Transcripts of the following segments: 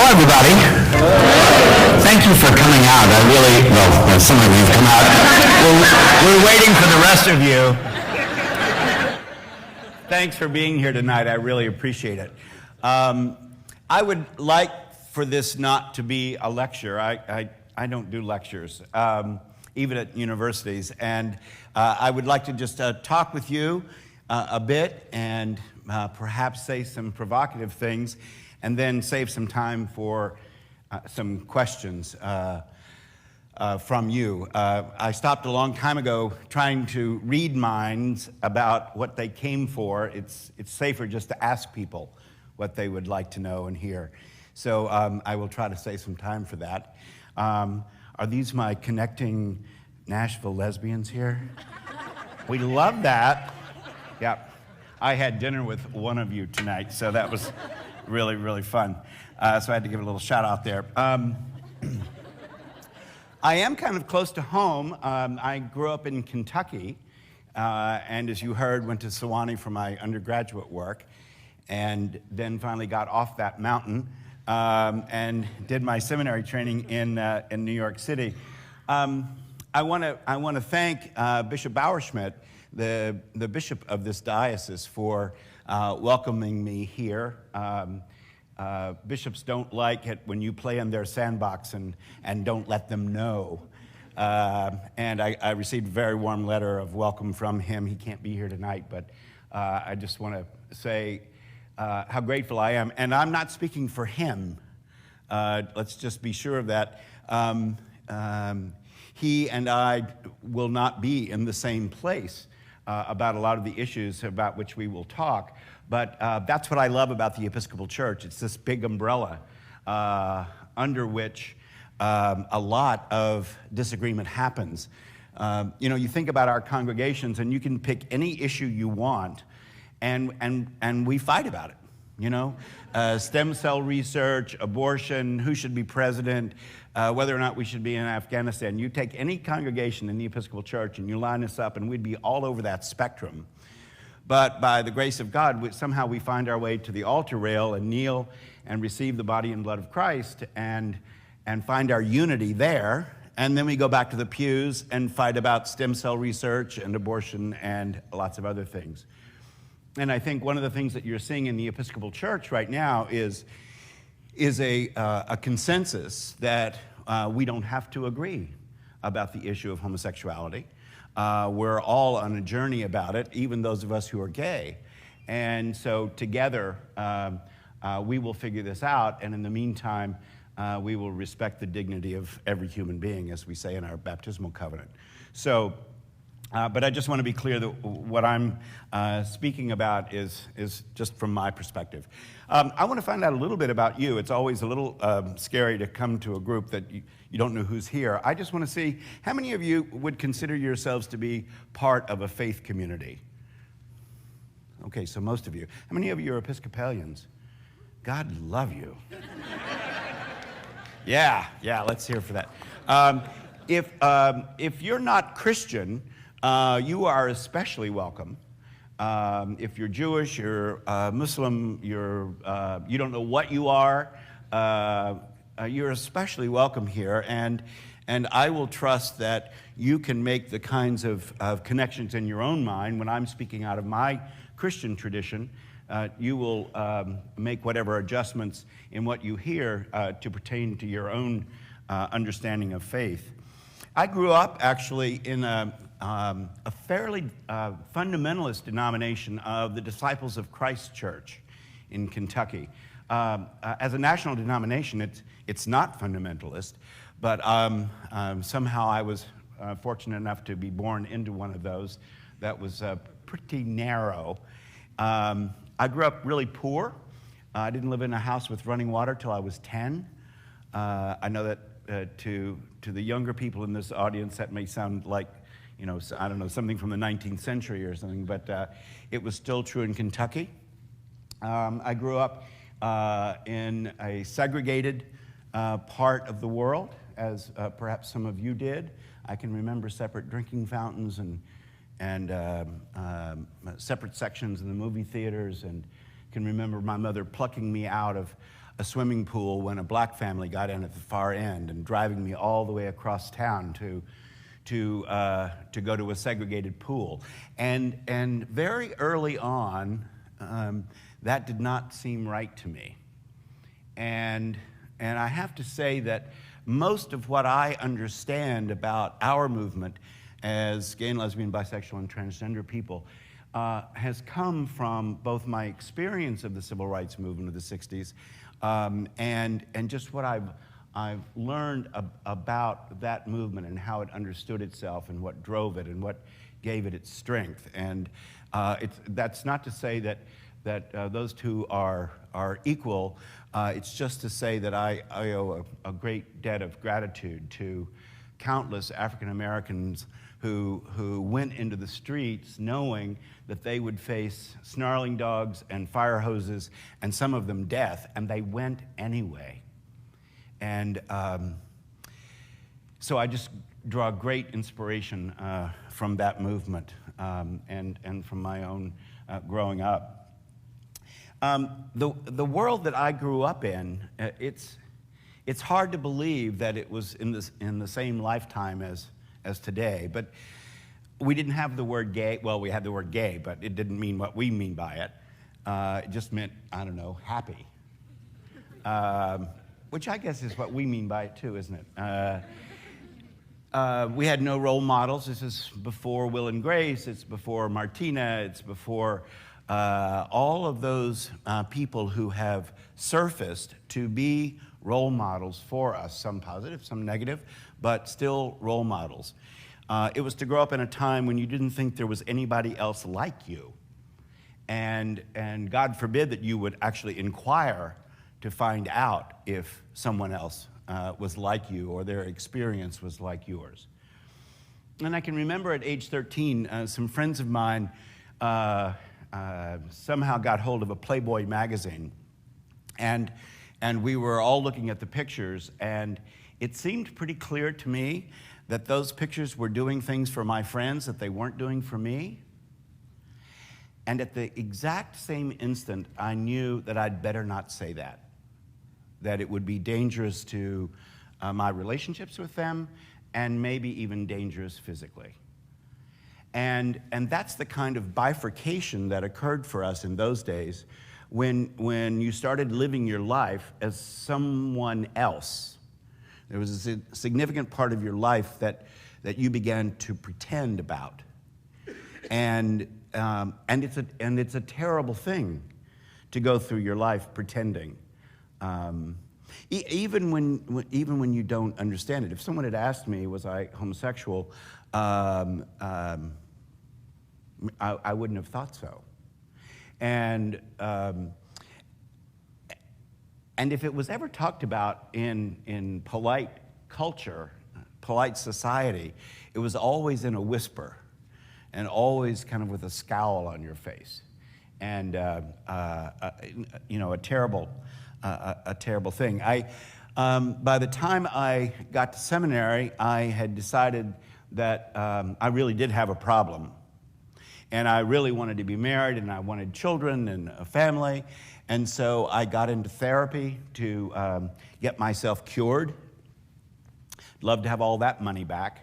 Hello, everybody. Thank you for coming out. Some of you have come out. We're waiting for the rest of you. Thanks for being here tonight. I really appreciate it. I would like for this not to be a lecture. I don't do lectures, even at universities. And I would like to just talk with you a bit and perhaps say some provocative things, and then save some time for some questions from you. I stopped a long time ago trying to read minds about what they came for. It's safer just to ask people what they would like to know and hear. So I will try to save some time for that. Are these my connecting Nashville lesbians here? We love that. Yeah. I had dinner with one of you tonight, so that was really, really fun. So I had to give a little shout out there. I am kind of close to home. I grew up in Kentucky, and as you heard, went to Sewanee for my undergraduate work, and then finally got off that mountain and did my seminary training in New York City. I want to thank Bishop Bowerschmidt, the bishop of this diocese, for welcoming me here. Bishops don't like it when you play in their sandbox and don't let them know. And I received a very warm letter of welcome from him. He can't be here tonight, but I just want to say how grateful I am. And I'm not speaking for him. Let's just be sure of that. He and I will not be in the same place about a lot of the issues about which we will talk. But that's what I love about the Episcopal Church. It's this big umbrella under which a lot of disagreement happens. You think about our congregations, and you can pick any issue you want, and we fight about it. Stem cell research, abortion, who should be president, whether or not we should be in Afghanistan. You take any congregation in the Episcopal Church and you line us up, and we'd be all over that spectrum. But by the grace of God, somehow we find our way to the altar rail and kneel and receive the body and blood of Christ and find our unity there. And then we go back to the pews and fight about stem cell research and abortion and lots of other things. And I think one of the things that you're seeing in the Episcopal Church right now is a consensus that we don't have to agree about the issue of homosexuality. We're all on a journey about it, even those of us who are gay. And so together, we will figure this out. And in the meantime, we will respect the dignity of every human being, as we say in our baptismal covenant. So, but I just want to be clear that what I'm speaking about is just from my perspective. I want to find out a little bit about you. It's always a little scary to come to a group that you don't know who's here. I just want to see how many of you would consider yourselves to be part of a faith community. Okay, so most of you. How many of you are Episcopalians? God love you. Yeah, let's hear for that. If you're not Christian, you are especially welcome. If you're Jewish, you're Muslim, you don't know what you are, you're especially welcome here. And I will trust that you can make the kinds of connections in your own mind. When I'm speaking out of my Christian tradition, you will make whatever adjustments in what you hear to pertain to your own understanding of faith. I grew up actually in a fairly fundamentalist denomination of the Disciples of Christ Church in Kentucky. As a national denomination, it's not fundamentalist, but somehow I was fortunate enough to be born into one of those that was pretty narrow. I grew up really poor. I didn't live in a house with running water till I was 10. I know that to the younger people in this audience, that may sound like, I don't know, something from the 19th century or something, but it was still true in Kentucky. I grew up in a segregated part of the world, as perhaps some of you did. I can remember separate drinking fountains and separate sections in the movie theaters, and can remember my mother plucking me out of a swimming pool when a black family got in at the far end, and driving me all the way across town to go to a segregated pool. And very early on, that did not seem right to me. And I have to say that most of what I understand about our movement as gay and lesbian, bisexual, and transgender people has come from both my experience of the civil rights movement of the 60s and just what I've learned about that movement and how it understood itself and what drove it and what gave it its strength. And that's not to say that those two are equal. It's just to say that I owe a great debt of gratitude to countless African Americans who went into the streets knowing that they would face snarling dogs and fire hoses and some of them death, and they went anyway. And so I just draw great inspiration from that movement and from my own growing up. The world that I grew up in, it's hard to believe that it was in the same lifetime as today, but we didn't have the word gay. Well, we had the word gay, but it didn't mean what we mean by it. It just meant, I don't know, happy. Which I guess is what we mean by it too, isn't it? We had no role models. This is before Will and Grace, it's before Martina, it's before all of those people who have surfaced to be role models for us, some positive, some negative, but still role models. It was to grow up in a time when you didn't think there was anybody else like you. And God forbid that you would actually inquire to find out if someone else was like you or their experience was like yours. And I can remember at age 13, some friends of mine somehow got hold of a Playboy magazine. And we were all looking at the pictures, and it seemed pretty clear to me that those pictures were doing things for my friends that they weren't doing for me. And at the exact same instant, I knew that I'd better not say that it would be dangerous to my relationships with them, and maybe even dangerous physically. And that's the kind of bifurcation that occurred for us in those days when you started living your life as someone else. There was a significant part of your life that you began to pretend about. And it's a terrible thing to go through your life pretending. Even when you don't understand it. If someone had asked me, was I homosexual, I wouldn't have thought so. And if it was ever talked about in polite culture, polite society, it was always in a whisper and always kind of with a scowl on your face. And, a terrible thing. By the time I got to seminary, I had decided that I really did have a problem. And I really wanted to be married, and I wanted children and a family. And so I got into therapy to get myself cured. Love to have all that money back.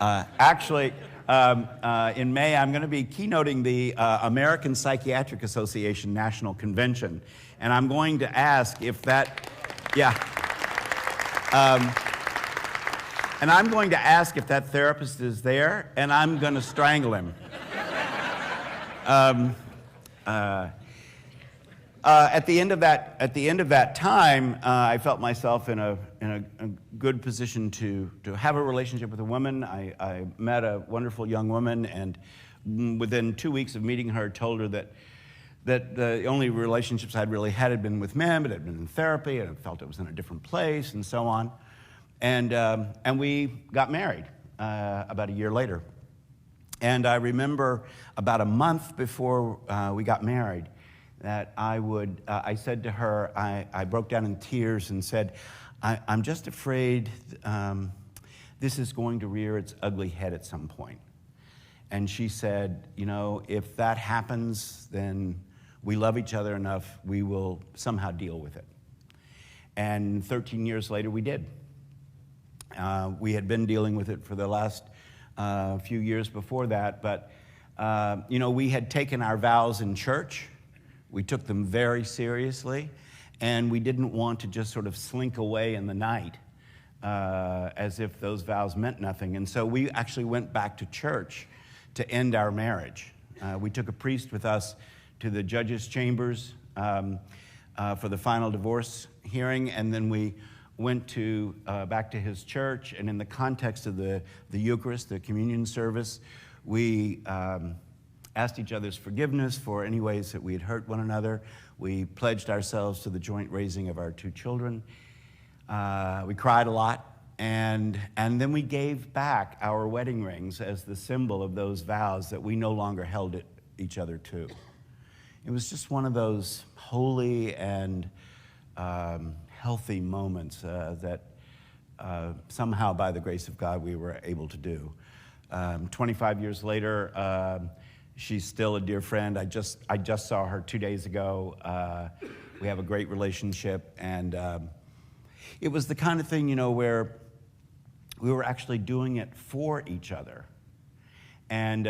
Actually, in May, I'm going to be keynoting the American Psychiatric Association National Convention. And I'm going to ask if that, and I'm going to ask if that therapist is there, and I'm going to strangle him. At the end of that time, I felt myself in a good position to have a relationship with a woman. I met a wonderful young woman, and within 2 weeks of meeting her, told her that the only relationships I'd really had been with men, but I'd been in therapy, and I felt it was in a different place, and so on. And we got married about a year later. And I remember about a month before we got married that I said to her, I broke down in tears and said, I'm just afraid this is going to rear its ugly head at some point. And she said, if that happens, then we love each other enough, we will somehow deal with it. And 13 years later, we did. We had been dealing with it for the last few years before that, but we had taken our vows in church. We took them very seriously, and we didn't want to just sort of slink away in the night as if those vows meant nothing. And so we actually went back to church to end our marriage. We took a priest with us to the judge's chambers for the final divorce hearing, and then we went back to his church, and in the context of the Eucharist, the communion service, we asked each other's forgiveness for any ways that we had hurt one another. We pledged ourselves to the joint raising of our 2 children. We cried a lot, and then we gave back our wedding rings as the symbol of those vows that we no longer held each other to. It was just one of those holy and healthy moments that somehow, by the grace of God, we were able to do. 25 years later, she's still a dear friend. I just saw her 2 days ago. We have a great relationship, and it was the kind of thing, where we were actually doing it for each other. And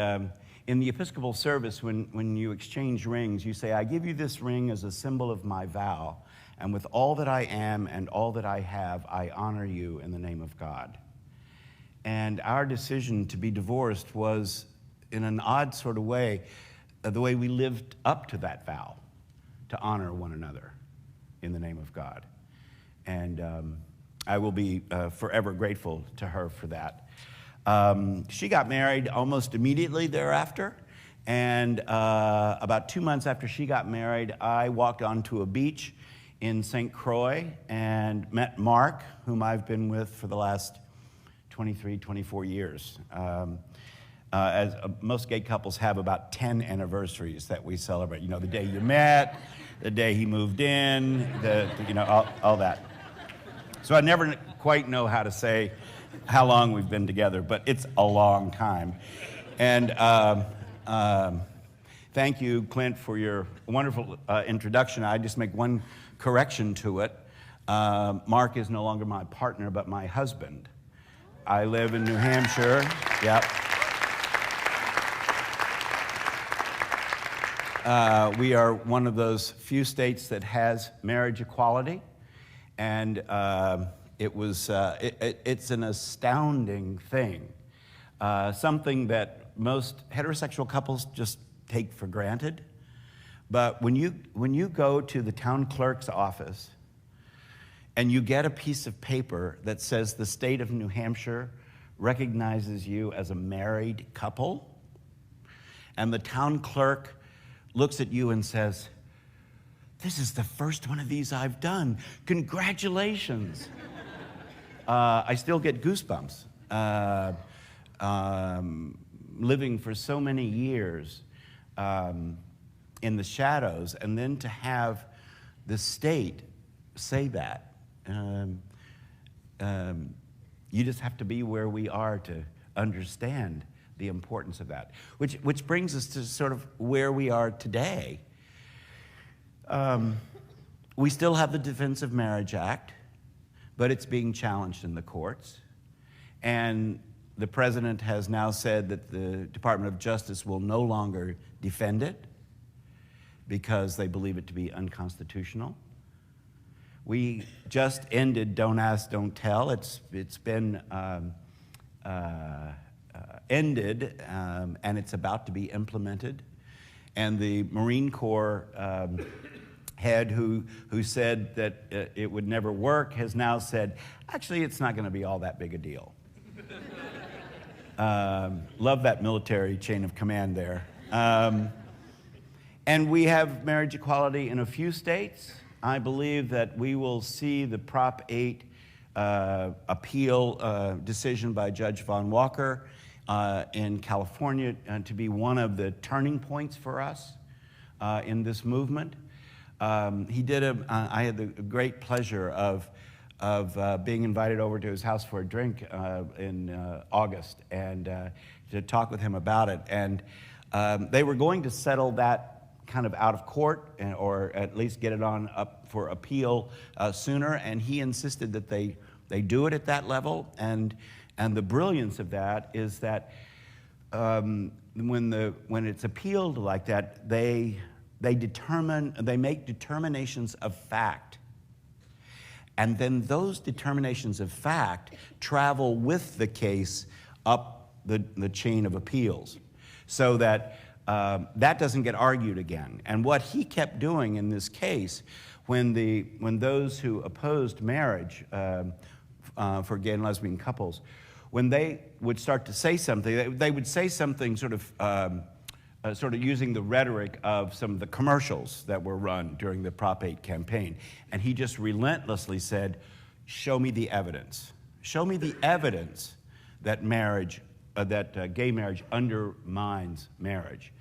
in the Episcopal service, when you exchange rings, you say, "I give you this ring as a symbol of my vow, and with all that I am and all that I have, I honor you in the name of God." And our decision to be divorced was, in an odd sort of way, the way we lived up to that vow, to honor one another in the name of God. And I will be forever grateful to her for that. She got married almost immediately thereafter, and about 2 months after she got married, I walked onto a beach in St. Croix and met Mark, whom I've been with for the last 23, 24 years. As most gay couples have about 10 anniversaries that we celebrate. The day you met, the day he moved in, all that. So I never quite know how to say how long we've been together, but it's a long time. And thank you, Clint, for your wonderful introduction. I just make one correction to it. Mark is no longer my partner, but my husband. I live in New Hampshire. Yep. We are one of those few states that has marriage equality, and it's an astounding thing, something that most heterosexual couples just take for granted. But when you go to the town clerk's office and you get a piece of paper that says the state of New Hampshire recognizes you as a married couple, and the town clerk looks at you and says, "This is the first one of these I've done. Congratulations." I still get goosebumps. Living for so many years in the shadows, and then to have the state say that. You just have to be where we are to understand the importance of that. Which brings us to sort of where we are today. We still have the Defense of Marriage Act, but it's being challenged in the courts. And the president has now said that the Department of Justice will no longer defend it because they believe it to be unconstitutional. We just ended Don't Ask, Don't Tell. It's been ended, and it's about to be implemented. And the Marine Corps head who said that it would never work has now said, actually, it's not going to be all that big a deal. Love that military chain of command there. And we have marriage equality in a few states. I believe that we will see the Prop 8 appeal decision by Judge Von Walker in California to be one of the turning points for us in this movement. I had the great pleasure of being invited over to his house for a drink in August and to talk with him about it. And they were going to settle that kind of out of court, or at least get it on up for appeal sooner. And he insisted that they do it at that level. And the brilliance of that is that when it's appealed like that, they make determinations of fact. And then those determinations of fact travel with the case up the chain of appeals, so that that doesn't get argued again. And what he kept doing in this case, when those who opposed marriage for gay and lesbian couples, when they would start to say something, they would say something sort of using the rhetoric of some of the commercials that were run during the Prop 8 campaign. And he just relentlessly said, show me the evidence. Show me the evidence that gay marriage undermines marriage.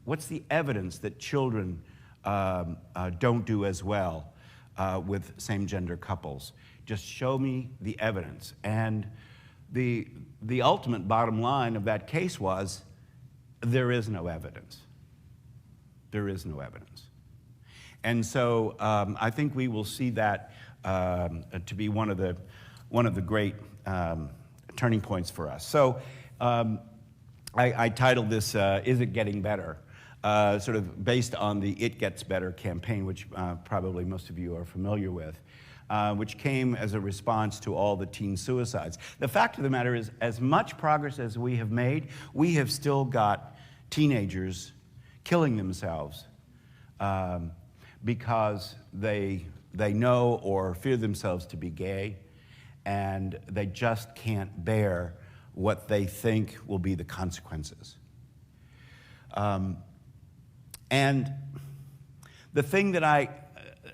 What's the evidence that children don't do as well with same-gender couples? Just show me the evidence. And the ultimate bottom line of that case was, there is no evidence. There is no evidence. And so I think we will see that to be one of the great turning points for us. So I titled this, Is It Getting Better? Sort of based on the It Gets Better campaign, which probably most of you are familiar with, which came as a response to all the teen suicides. The fact of the matter is, as much progress as we have made, we have still got teenagers killing themselves because they know or fear themselves to be gay, and they just can't bear what they think will be the consequences. And the thing that I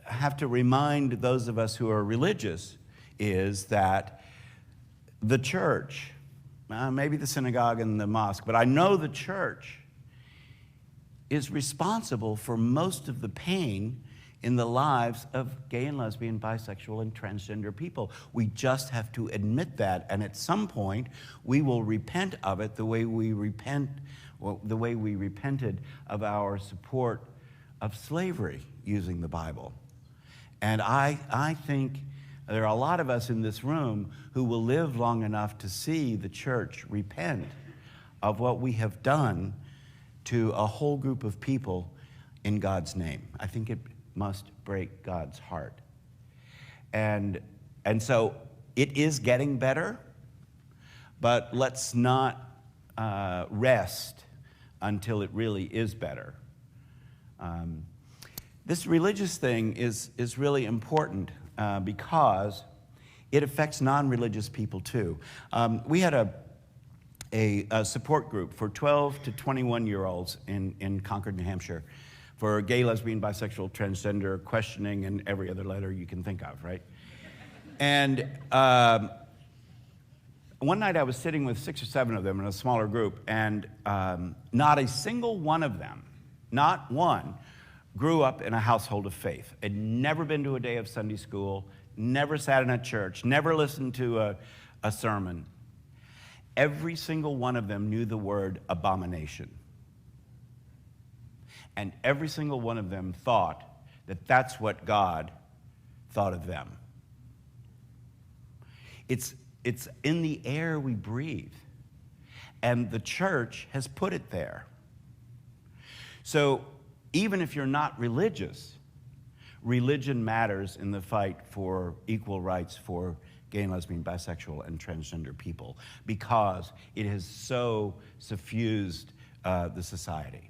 have to remind those of us who are religious is that the church, maybe the synagogue and the mosque, but I know the church is responsible for most of the pain in the lives of gay and lesbian, bisexual, and transgender people. We just have to admit that, and at some point, we will repent of it the way we repented of our support of slavery using the Bible. And I think there are a lot of us in this room who will live long enough to see the church repent of what we have done to a whole group of people in God's name. I think it must break God's heart. And so it is getting better, but let's not rest until it really is better. This religious thing is really important because it affects non-religious people too. We had a support group for 12 to 21-year-olds in Concord, New Hampshire, for gay, lesbian, bisexual, transgender questioning and every other letter you can think of, right? And one night I was sitting with 6 or 7 of them in a smaller group, and not a single one of them, not one, grew up in a household of faith. Had never been to a day of Sunday school, never sat in a church, never listened to a sermon. Every single one of them knew the word abomination. And every single one of them thought that that's what God thought of them. It's in the air we breathe. And the church has put it there. So even if you're not religious, religion matters in the fight for equal rights for gay and lesbian, bisexual, and transgender people, because it has so suffused the society.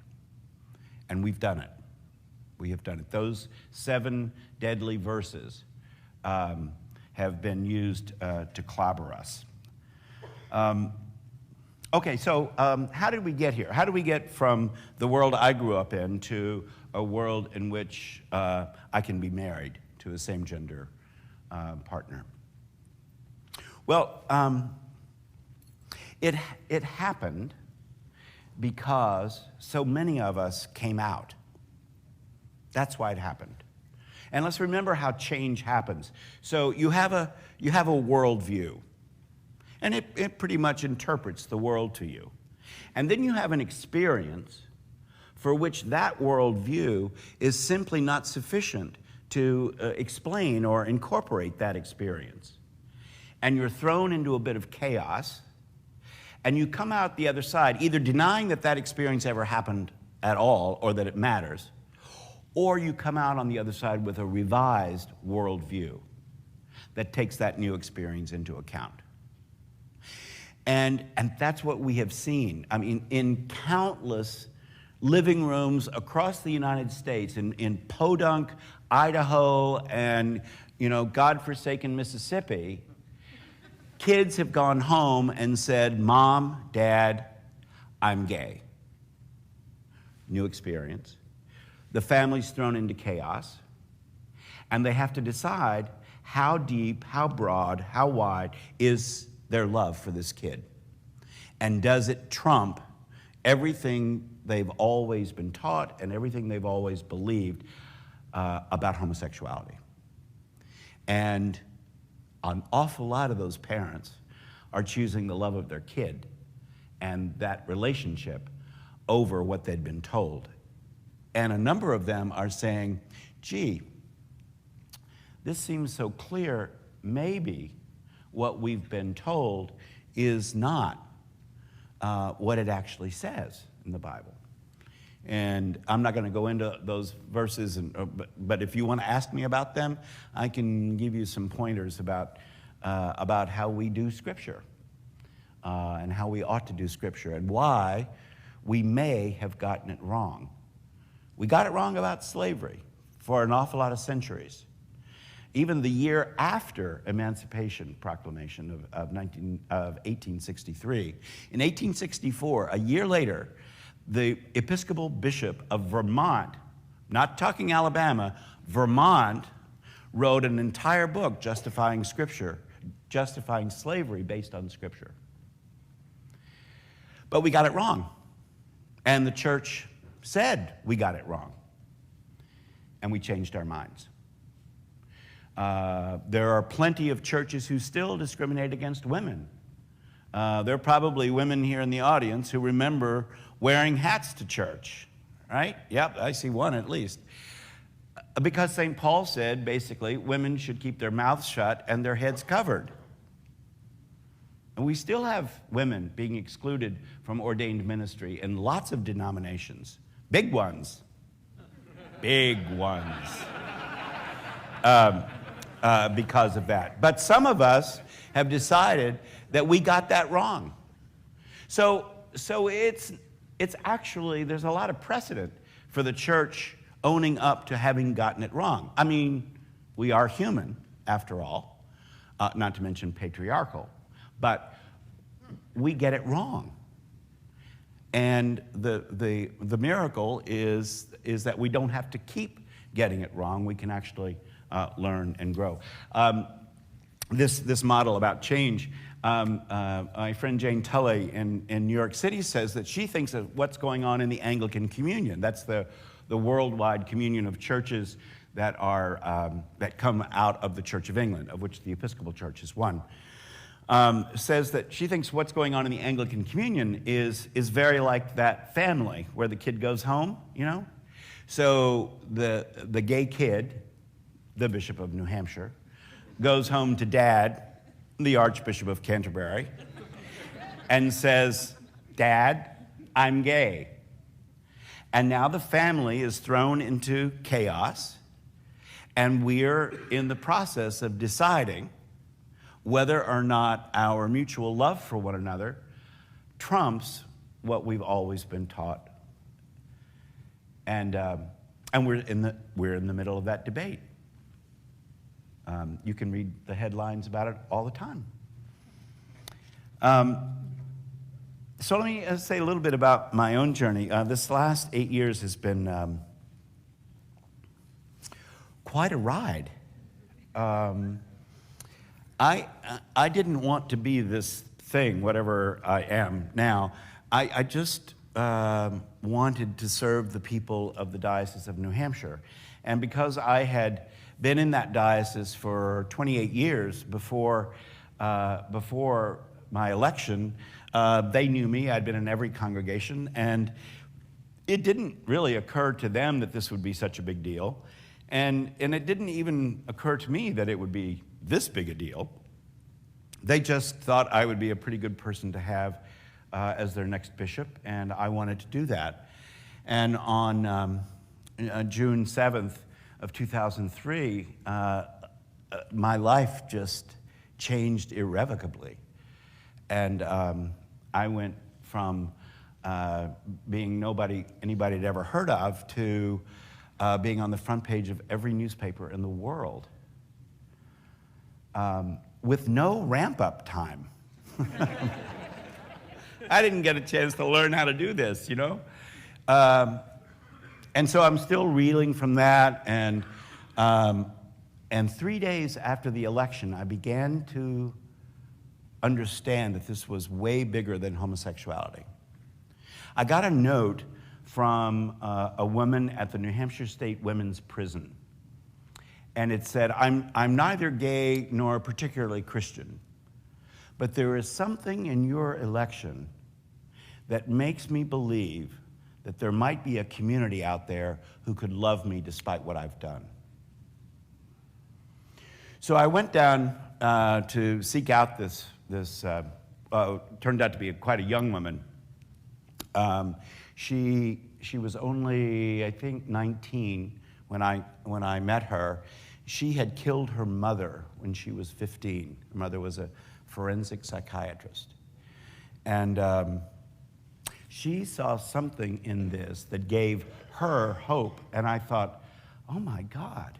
And we've done it. We have done it. Those 7 deadly verses have been used to clobber us. Okay, so how did we get here? How did we get from the world I grew up in to a world in which I can be married to a same-gender partner? Well, it happened because so many of us came out. That's why it happened. And let's remember how change happens. So you have a worldview, and it pretty much interprets the world to you. And then you have an experience for which that worldview is simply not sufficient to explain or incorporate that experience. And you're thrown into a bit of chaos, and you come out the other side either denying that that experience ever happened at all or that it matters, or you come out on the other side with a revised worldview that takes that new experience into account. And that's what we have seen. I mean, in countless living rooms across the United States, in Podunk, Idaho, and God-forsaken Mississippi, kids have gone home and said, "Mom, Dad, I'm gay." New experience. The family's thrown into chaos, and they have to decide how deep, how broad, how wide is their love for this kid. And does it trump everything they've always been taught and everything they've always believed about homosexuality? And an awful lot of those parents are choosing the love of their kid and that relationship over what they'd been told. And a number of them are saying, "Gee, this seems so clear. Maybe what we've been told is not what it actually says in the Bible." And I'm not going to go into those verses, but if you want to ask me about them, I can give you some pointers about how we do Scripture and how we ought to do Scripture and why we may have gotten it wrong. We got it wrong about slavery for an awful lot of centuries. Even the year after Emancipation Proclamation of 1863, in 1864, a year later, the Episcopal Bishop of Vermont, not talking Alabama, Vermont, wrote an entire book justifying Scripture, justifying slavery based on Scripture. But we got it wrong. And the church said we got it wrong. And we changed our minds. There are plenty of churches who still discriminate against women. There are probably women here in the audience who remember wearing hats to church, right? Yep, I see one at least. Because St. Paul said, basically, women should keep their mouths shut and their heads covered. And we still have women being excluded from ordained ministry in lots of denominations. Big ones. Big ones. Because of that. But some of us have decided that we got that wrong. So it's actually, there's a lot of precedent for the church owning up to having gotten it wrong. I mean, we are human, after all, not to mention patriarchal, but we get it wrong. And the miracle is that we don't have to keep getting it wrong. We can actually learn and grow. This model about change, my friend Jane Tully in New York City says that she thinks of what's going on in the Anglican Communion. That's the worldwide communion of churches that come out of the Church of England, of which the Episcopal Church is one. Says that she thinks what's going on in the Anglican Communion is very like that family where the kid goes home, So the gay kid, the Bishop of New Hampshire, goes home to Dad, the Archbishop of Canterbury, and says, "Dad, I'm gay." And now the family is thrown into chaos, and we're in the process of deciding whether or not our mutual love for one another trumps what we've always been taught. And we're in the middle of that debate. You can read the headlines about it all the time. So let me say a little bit about my own journey. This last 8 years has been quite a ride. I didn't want to be this thing, whatever I am now. I just wanted to serve the people of the Diocese of New Hampshire. And because I had been in that diocese for 28 years before my election, they knew me. I'd been in every congregation. And it didn't really occur to them that this would be such a big deal. And it didn't even occur to me that it would be this big a deal. They just thought I would be a pretty good person to have as their next bishop, and I wanted to do that. And on June 7th of 2003, my life just changed irrevocably. And I went from being anybody had ever heard of to being on the front page of every newspaper in the world with no ramp-up time. I didn't get a chance to learn how to do this, you know? And so I'm still reeling from that, and 3 days after the election, I began to understand that this was way bigger than homosexuality. I got a note from a woman at the New Hampshire State Women's Prison, and it said, I'm neither gay nor particularly Christian, but there is something in your election that makes me believe that there might be a community out there who could love me despite what I've done. So I went down to seek out this turned out to be quite a young woman. She was only, I think, 19 when I met her. She had killed her mother when she was 15. Her mother was a forensic psychiatrist. And she saw something in this that gave her hope. And I thought, oh my God,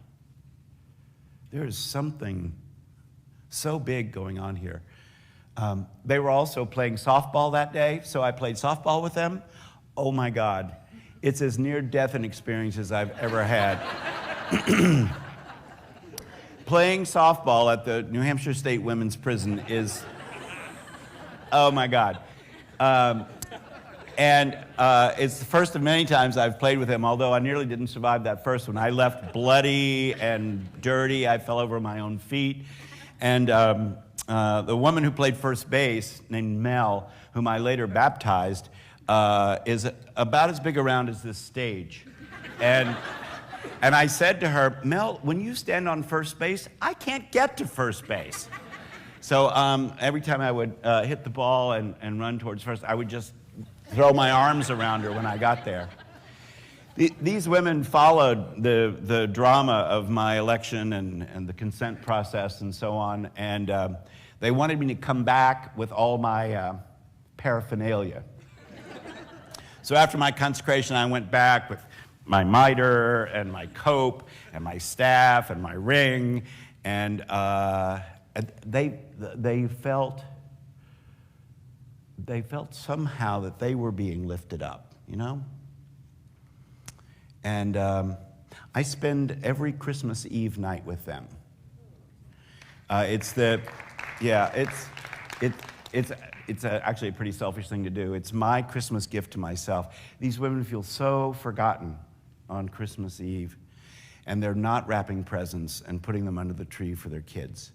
there is something so big going on here. They were also playing softball that day, so I played softball with them. Oh my God, it's as near-death an experience as I've ever had. Playing softball at the New Hampshire State Women's Prison is, oh my God. And it's the first of many times I've played with him, although I nearly didn't survive that first one. I left bloody and dirty. I fell over my own feet. And the woman who played first base, named Mel, whom I later baptized, is about as big around as this stage. And I said to her, Mel, when you stand on first base, I can't get to first base. So every time I would hit the ball and run towards first, I would just throw my arms around her when I got there. These women followed the drama of my election and the consent process and so on, and they wanted me to come back with all my paraphernalia. So after my consecration, I went back with my mitre and my cope and my staff and my ring, and they felt somehow that they were being lifted up, you know? And I spend every Christmas Eve night with them. It's actually a pretty selfish thing to do. It's my Christmas gift to myself. These women feel so forgotten on Christmas Eve, and they're not wrapping presents and putting them under the tree for their kids.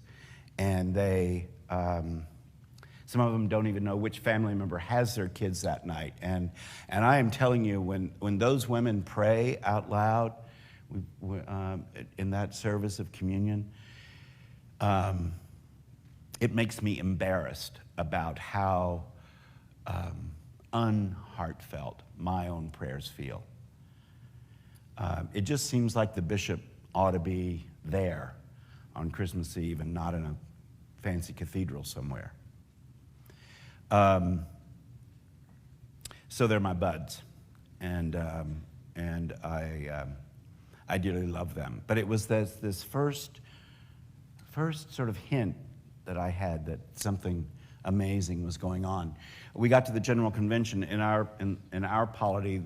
And they, some of them don't even know which family member has their kids that night. And I am telling you, when those women pray out loud in that service of communion, it makes me embarrassed about how unheartfelt my own prayers feel. It just seems like the bishop ought to be there on Christmas Eve and not in a fancy cathedral somewhere. So they're my buds, and I dearly love them. But it was this first sort of hint that I had that something amazing was going on. We got to the General Convention. In our polity,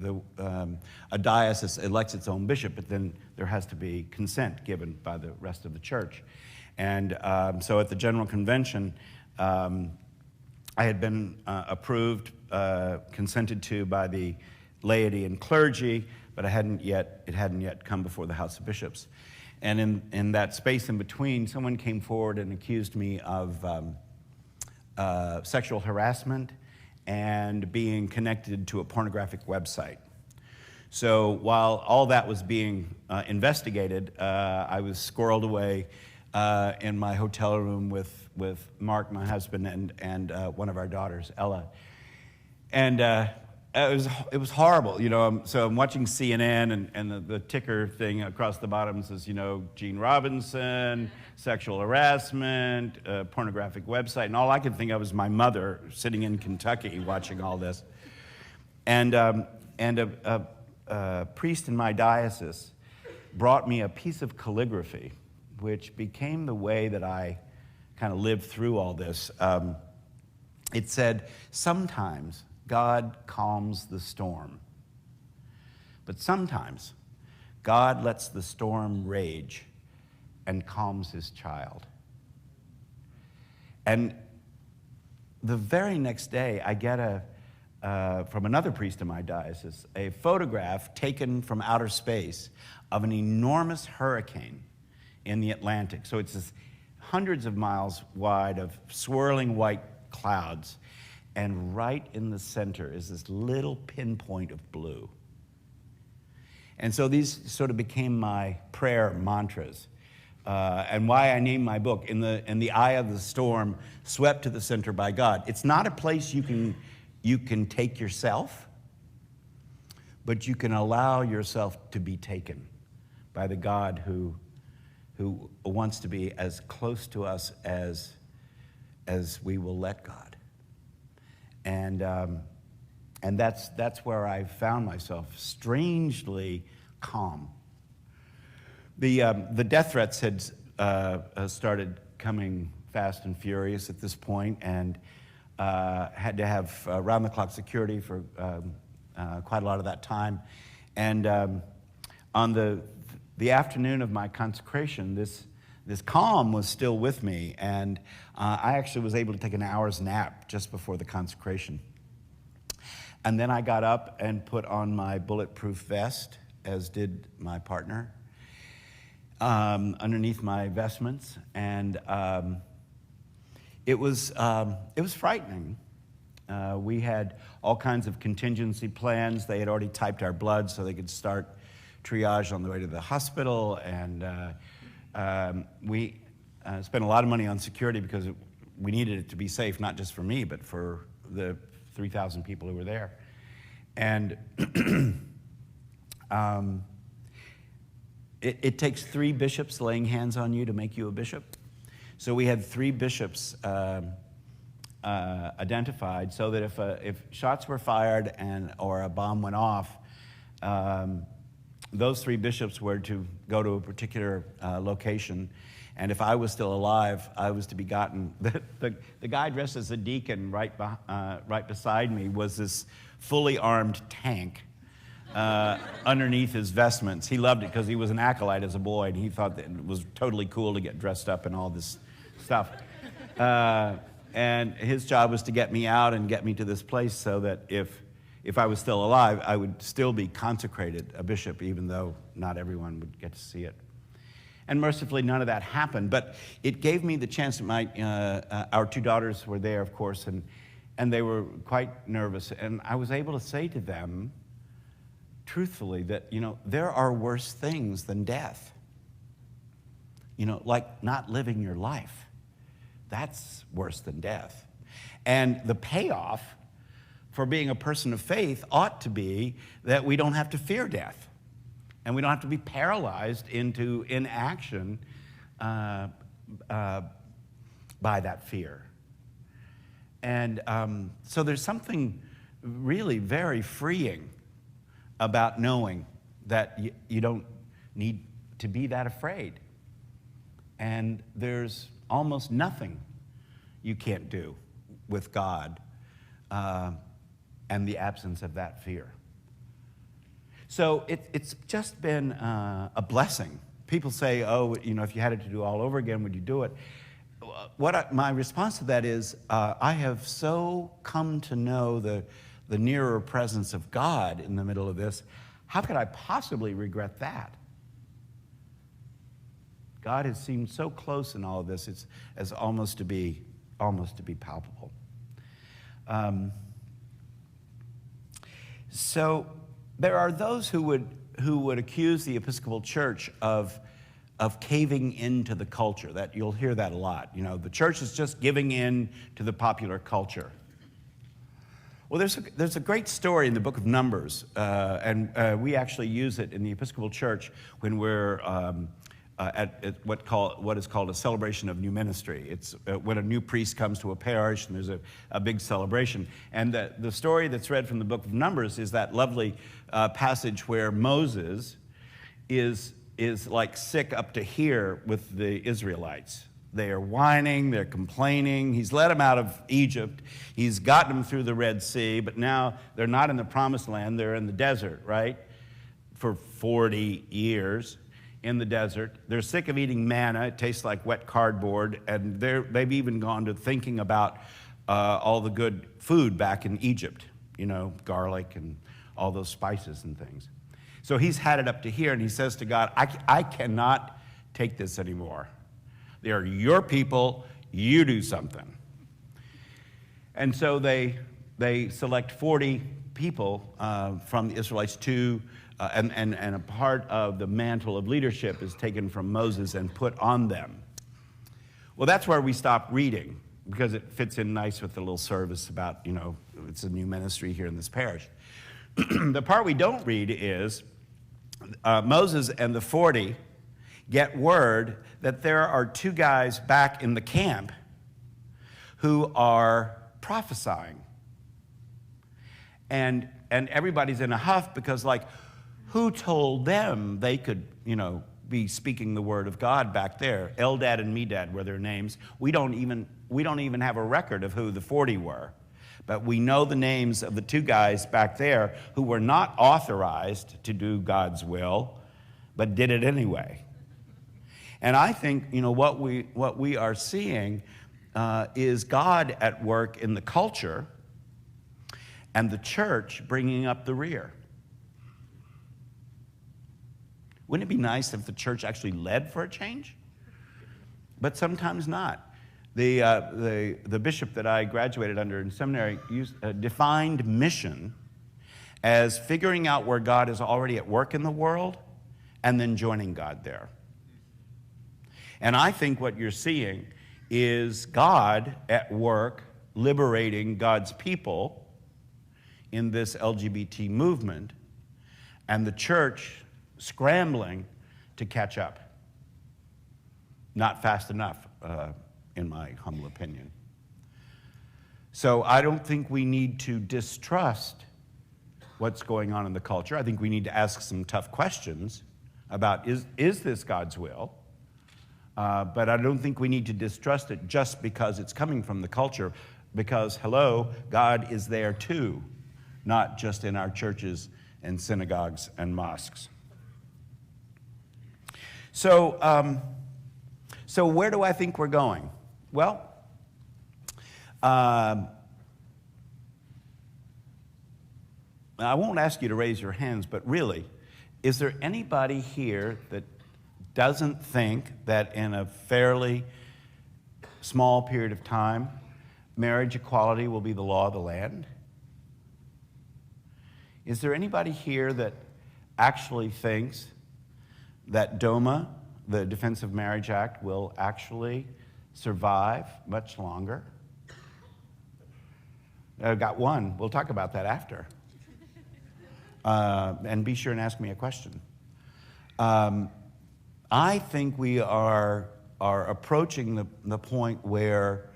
a diocese elects its own bishop, but then there has to be consent given by the rest of the church. And so at the General Convention, I had been approved, consented to by the laity and clergy, but it hadn't yet come before the House of Bishops. And in that space in between, someone came forward and accused me of sexual harassment and being connected to a pornographic website. So while all that was being investigated, I was squirreled away in my hotel room with Mark, my husband, and one of our daughters, Ella. And it was horrible, you know. So I'm watching CNN, and the ticker thing across the bottom says, you know, Gene Robinson, sexual harassment, pornographic website, and all I could think of was my mother sitting in Kentucky watching all this. And a priest in my diocese brought me a piece of calligraphy, which became the way that I kind of lived through all this. It said, sometimes God calms the storm, but sometimes God lets the storm rage and calms his child. And the very next day, I get from another priest in my diocese, a photograph taken from outer space of an enormous hurricane in the Atlantic. So it's this hundreds of miles wide of swirling white clouds, and right in the center is this little pinpoint of blue. And so these sort of became my prayer mantras, and why I named my book, In the Eye of the Storm, Swept to the Center by God. It's not a place you can take yourself, but you can allow yourself to be taken by the God who wants to be as close to us as we will let God. And that's where I found myself strangely calm. The death threats had started coming fast and furious at this point, and had to have round-the-clock security for quite a lot of that time. And on the afternoon of my consecration, this calm was still with me, and I actually was able to take an hour's nap just before the consecration. And then I got up and put on my bulletproof vest, as did my partner, underneath my vestments, and it was frightening. We had all kinds of contingency plans. They had already typed our blood so they could start triage on the way to the hospital, and we spent a lot of money on security because we needed it to be safe, not just for me, but for the 3,000 people who were there. And it takes 3 bishops laying hands on you to make you a bishop. So we had 3 bishops identified, so that if shots were fired or a bomb went off, those 3 bishops were to go to a particular location, and if I was still alive, I was to be gotten. The guy dressed as a deacon right beside me was this fully armed tank underneath his vestments. He loved it because he was an acolyte as a boy, and he thought that it was totally cool to get dressed up in all this stuff. And his job was to get me out and get me to this place so that if I was still alive, I would still be consecrated a bishop, even though not everyone would get to see it. And mercifully, none of that happened. But it gave me the chance. Our 2 daughters were there, of course, and they were quite nervous. And I was able to say to them, truthfully, that, you know, there are worse things than death. You know, like not living your life. That's worse than death. And the payoff for being a person of faith ought to be that we don't have to fear death. And we don't have to be paralyzed into inaction by that fear. And so there's something really very freeing about knowing that you don't need to be that afraid. And there's almost nothing you can't do with God and the absence of that fear. So it's just been a blessing. People say, oh, you know, if you had it to do all over again, would you do it? My response to that is, I have so come to know the nearer presence of God in the middle of this. How could I possibly regret that? God has seemed so close in all of this, it's as almost to be palpable. So there are those who would accuse the Episcopal Church of caving into the culture. That you'll hear that a lot. You know, the church is just giving in to the popular culture. Well, there's a great story in the book of Numbers, and we actually use it in the Episcopal Church when we're at what is called a celebration of new ministry. It's when a new priest comes to a parish and there's a big celebration. And the story that's read from the book of Numbers is that lovely passage where Moses is like sick up to here with the Israelites. They are whining, they're complaining. He's let them out of Egypt. He's gotten them through the Red Sea, but now they're not in the Promised Land. They're in the desert, right? For 40 years in the desert. They're sick of eating manna. It tastes like wet cardboard. And they've even gone to thinking about all the good food back in Egypt, you know, garlic and all those spices and things. So he's had it up to here, and he says to God, I cannot take this anymore. They're your people, you do something. And so they select 40 people from the Israelites and a part of the mantle of leadership is taken from Moses and put on them. Well, that's where we stop reading, because it fits in nice with the little service about, you know, it's a new ministry here in this parish. The part we don't read is Moses and the 40 get word that there are two guys back in the camp who are prophesying. And everybody's in a huff because, like, who told them they could, you know, be speaking the word of God back there? Eldad and Medad were their names. We don't even have a record of who the 40 were. But we know the names of the two guys back there who were not authorized to do God's will, but did it anyway. And I think, you know, what we are seeing is God at work in the culture and the church bringing up the rear. Wouldn't it be nice if the church actually led for a change? But sometimes not. The bishop that I graduated under in seminary defined mission as figuring out where God is already at work in the world and then joining God there. And I think what you're seeing is God at work liberating God's people in this LGBT movement, and the church scrambling to catch up. Not fast enough, in my humble opinion. So I don't think we need to distrust what's going on in the culture. I think we need to ask some tough questions about, is this God's will? But I don't think we need to distrust it just because it's coming from the culture, because, hello, God is there too, not just in our churches and synagogues and mosques. So where do I think we're going? Well, I won't ask you to raise your hands, but really, is there anybody here that doesn't think that in a fairly small period of time, marriage equality will be the law of the land? Is there anybody here that actually thinks that DOMA, the Defense of Marriage Act, will actually survive much longer? I've got one. We'll talk about that after. And be sure and ask me a question. I think we are approaching the point where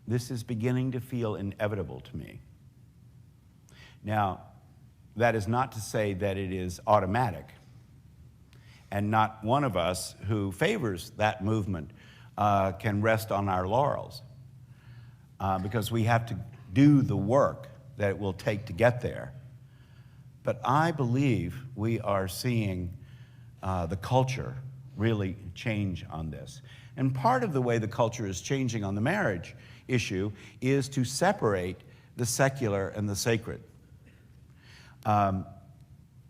this is beginning to feel inevitable to me. Now, that is not to say that it is automatic, and not one of us who favors that movement can rest on our laurels, because we have to do the work that it will take to get there. But I believe we are seeing the culture really change on this. And part of the way the culture is changing on the marriage issue is to separate the secular and the sacred.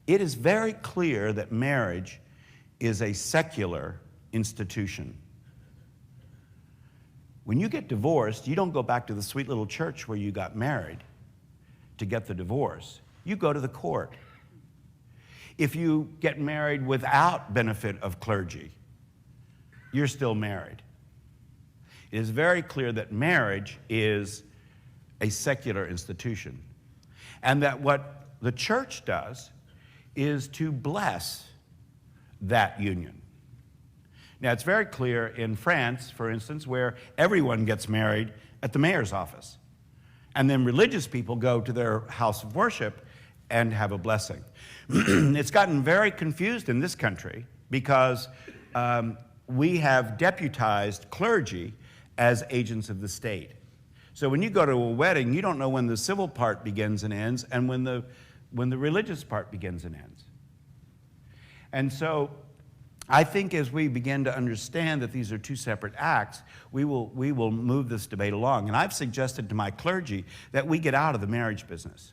It is very clear that marriage is a secular institution. When you get divorced, you don't go back to the sweet little church where you got married to get the divorce. you go to the court. If you get married without benefit of clergy, you're still married. It is very clear that marriage is a secular institution, and that what the church does is to bless that union. Now, it's very clear in France, for instance, where everyone gets married at the mayor's office, and then religious people go to their house of worship and have a blessing. It's gotten very confused in this country because we have deputized clergy as agents of the state. So when you go to a wedding, you don't know when the civil part begins and ends and when the religious part begins and ends. And so I think as we begin to understand that these are two separate acts, we will move this debate along. And I've suggested to my clergy that we get out of the marriage business.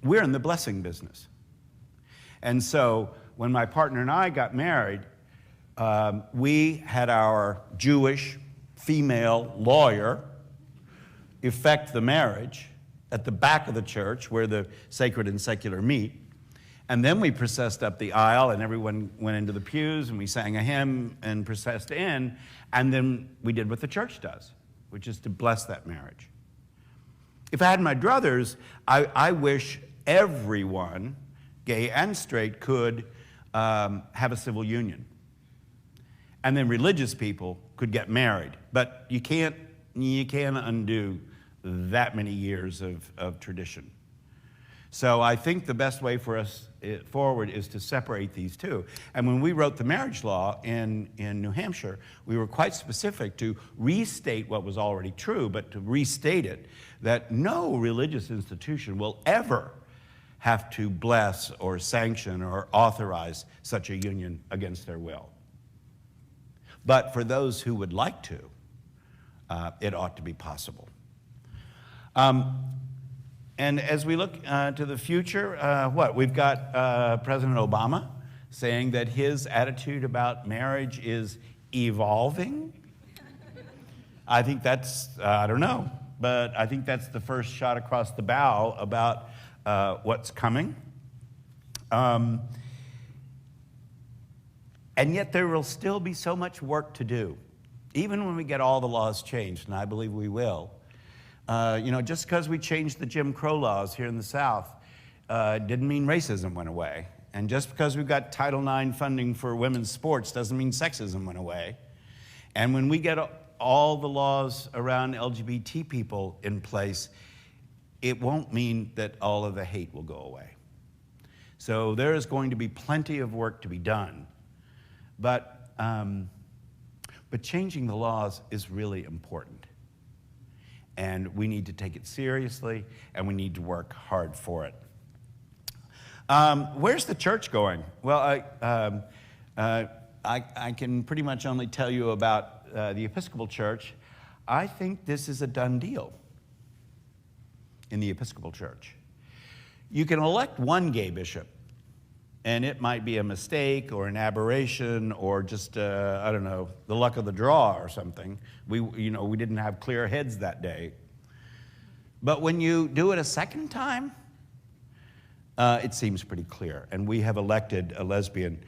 We're in the blessing business. And so when my partner and I got married, we had our Jewish female lawyer effect the marriage at the back of the church where the sacred and secular meet. And then we processed up the aisle and everyone went into the pews and we sang a hymn and processed in. And then we did what the church does, which is to bless that marriage. If I had my druthers, I wish everyone, gay and straight, could have a civil union. And then religious people could get married. But you can't undo that many years of tradition. So I think the best way for us forward is to separate these two. And when we wrote the marriage law in New Hampshire, we were quite specific to restate what was already true, but to restate it, that no religious institution will ever have to bless or sanction or authorize such a union against their will. But for those who would like to, it ought to be possible. And as we look to the future, we've got President Obama saying that his attitude about marriage is evolving. I think that's, I don't know, but I think that's the first shot across the bow about what's coming. And yet there will still be so much work to do, even when we get all the laws changed, and I believe we will. Just because we changed the Jim Crow laws here in the South didn't mean racism went away. And just because we've got Title IX funding for women's sports doesn't mean sexism went away. And when we get all the laws around LGBT people in place, it won't mean that all of the hate will go away. So there is going to be plenty of work to be done. But changing the laws is really important. And we need to take it seriously, and we need to work hard for it. Where's the church going? Well, I can pretty much only tell you about the Episcopal Church. I think this is a done deal in the Episcopal Church. You can elect one gay bishop, and it might be a mistake or an aberration or just, I don't know, the luck of the draw or something. We didn't have clear heads that day. But when you do it a second time, it seems pretty clear. And we have elected a lesbian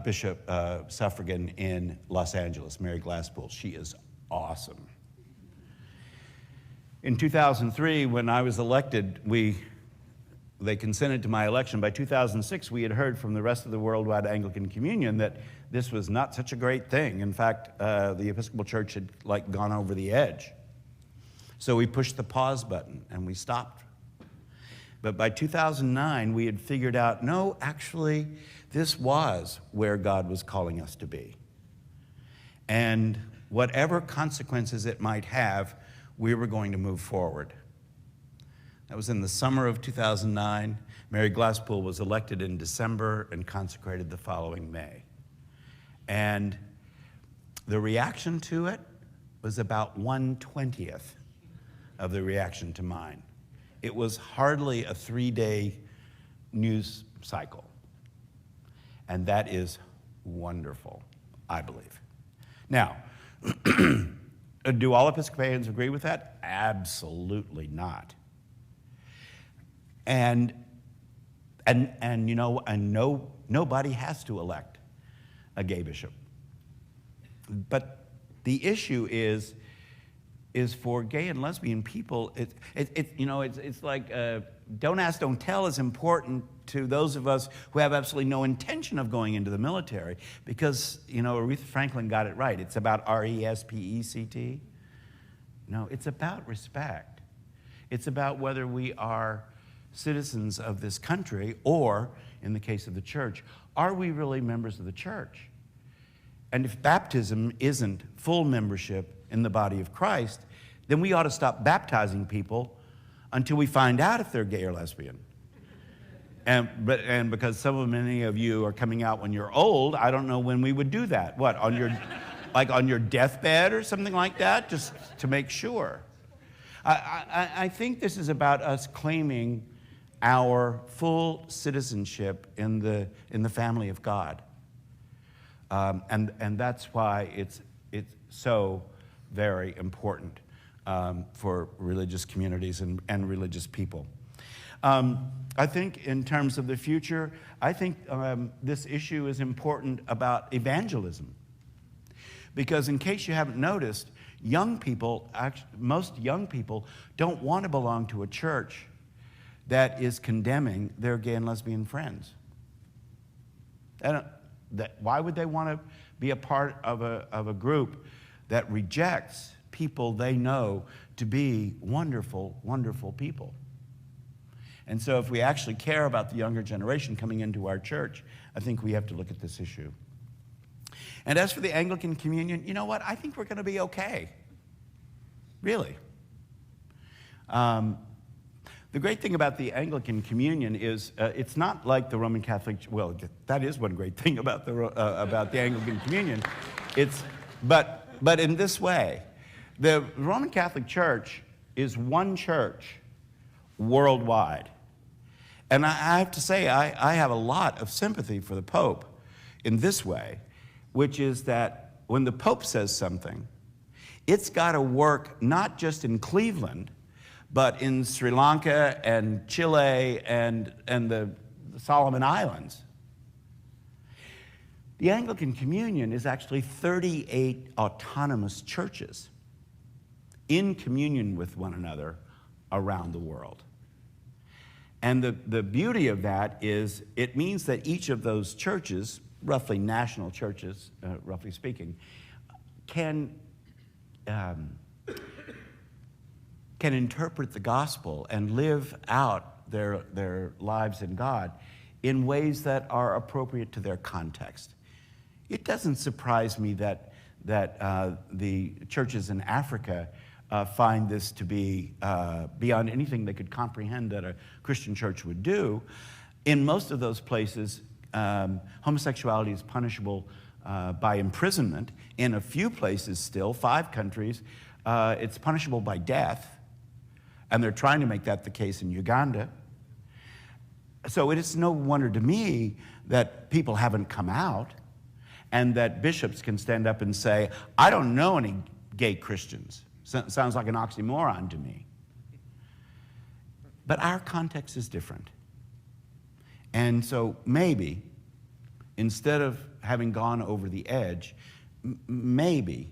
bishop suffragan in Los Angeles, Mary Glasspool. She is awesome. In 2003, when I was elected, they consented to my election. By 2006, we had heard from the rest of the worldwide Anglican Communion that this was not such a great thing. In fact, the Episcopal Church had gone over the edge. So we pushed the pause button and we stopped. But by 2009, we had figured out, no, actually, this was where God was calling us to be. And whatever consequences it might have, we were going to move forward. That was in the summer of 2009. Mary Glasspool was elected in December and consecrated the following May. And the reaction to it was about 1/20th of the reaction to mine. It was hardly a 3-day news cycle. And that is wonderful, I believe. Now, do all Episcopalians agree with that? Absolutely not. And nobody has to elect a gay bishop. But the issue is for gay and lesbian people, it's like don't ask, don't tell is important to those of us who have absolutely no intention of going into the military, because Aretha Franklin got it right. It's about respect. No, it's about respect. It's about whether we are citizens of this country, or in the case of the church, are we really members of the church? And if baptism isn't full membership in the body of Christ, then we ought to stop baptizing people until we find out if they're gay or lesbian. And because many of you are coming out when you're old, I don't know when we would do that. What, on your deathbed or something like that, just to make sure. I think this is about us claiming our full citizenship in the family of God, and that's why it's so very important for religious communities and religious people. I think in terms of the future, I think this issue is important about evangelism, because in case you haven't noticed, most young people don't want to belong to a church that is condemning their gay and lesbian friends. Why would they want to be a part of a group that rejects people they know to be wonderful, wonderful people? And so if we actually care about the younger generation coming into our church, I think we have to look at this issue. And as for the Anglican Communion, you know what? I think we're going to be okay. Really. The great thing about the Anglican Communion is it's not like the Roman Catholic. Well, that is one great thing about the Anglican Communion. But in this way, the Roman Catholic Church is one church worldwide, and I have to say I have a lot of sympathy for the Pope in this way, which is that when the Pope says something, it's got to work not just in Cleveland, but in Sri Lanka and Chile and the Solomon Islands. The Anglican Communion is actually 38 autonomous churches in communion with one another around the world. And the beauty of that is it means that each of those churches, roughly national churches, roughly speaking, can interpret the gospel and live out their lives in God in ways that are appropriate to their context. It doesn't surprise me that the churches in Africa find this to be beyond anything they could comprehend that a Christian church would do. In most of those places, homosexuality is punishable by imprisonment. In a few places still, 5 countries, it's punishable by death. And they're trying to make that the case in Uganda. So it is no wonder to me that people haven't come out and that bishops can stand up and say, I don't know any gay Christians. Sounds like an oxymoron to me. But our context is different. And so maybe, instead of having gone over the edge, maybe,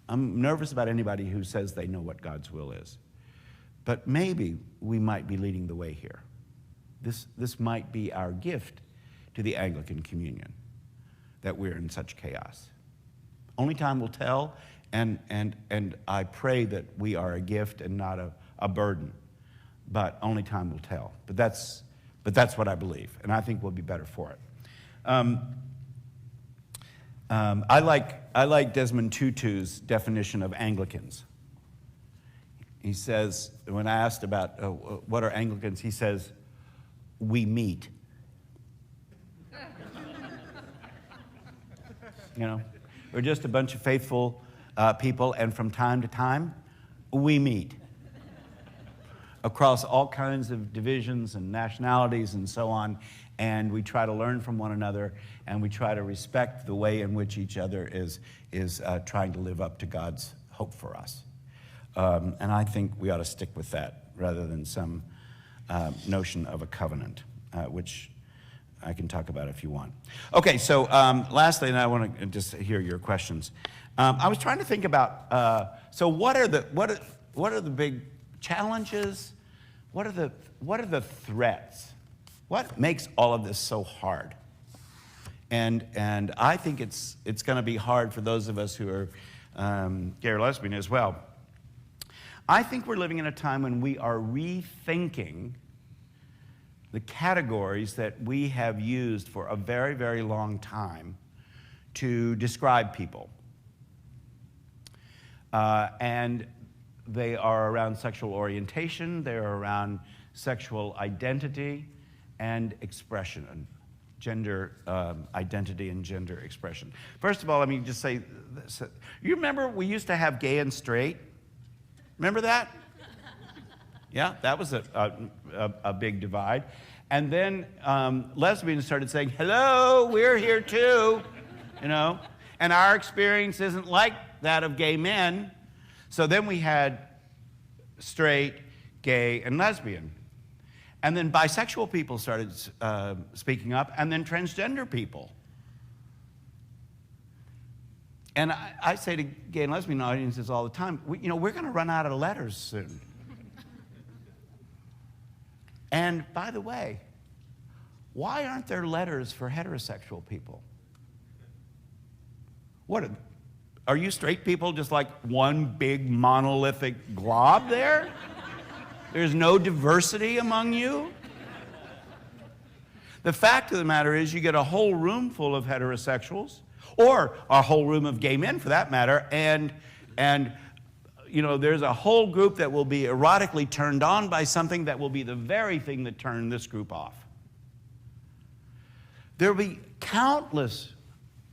I'm nervous about anybody who says they know what God's will is. But maybe we might be leading the way here. This might be our gift to the Anglican Communion, that we're in such chaos. Only time will tell, and I pray that we are a gift and not a burden. But only time will tell. But that's what I believe, and I think we'll be better for it. I like Desmond Tutu's definition of Anglicans. He says, when I asked about what are Anglicans, he says, we meet. We're just a bunch of faithful people, and from time to time, we meet across all kinds of divisions and nationalities and so on, and we try to learn from one another, and we try to respect the way in which each other is trying to live up to God's hope for us. And I think we ought to stick with that rather than some notion of a covenant, which I can talk about if you want. Okay, so lastly, and I want to just hear your questions. I was trying to think about, so what are the big challenges? What are the threats? What makes all of this so hard? And I think it's going to be hard for those of us who are gay or lesbian as well. I think we're living in a time when we are rethinking the categories that we have used for a very, very long time to describe people. And they are around sexual orientation, they're around sexual identity and expression, and gender identity and gender expression. First of all, let me just say this. You remember we used to have gay and straight? Remember that? Yeah, that was a big divide. And then lesbians started saying, hello, we're here too, you know, and our experience isn't like that of gay men. So then we had straight, gay, and lesbian. And then bisexual people started speaking up, and then transgender people. And I say to gay and lesbian audiences all the time, we're going to run out of letters soon. And by the way, why aren't there letters for heterosexual people? What, are you straight people just like one big monolithic glob there? There's no diversity among you? The fact of the matter is you get a whole room full of heterosexuals, or a whole room of gay men for that matter, and there's a whole group that will be erotically turned on by something that will be the very thing that turned this group off. There will be countless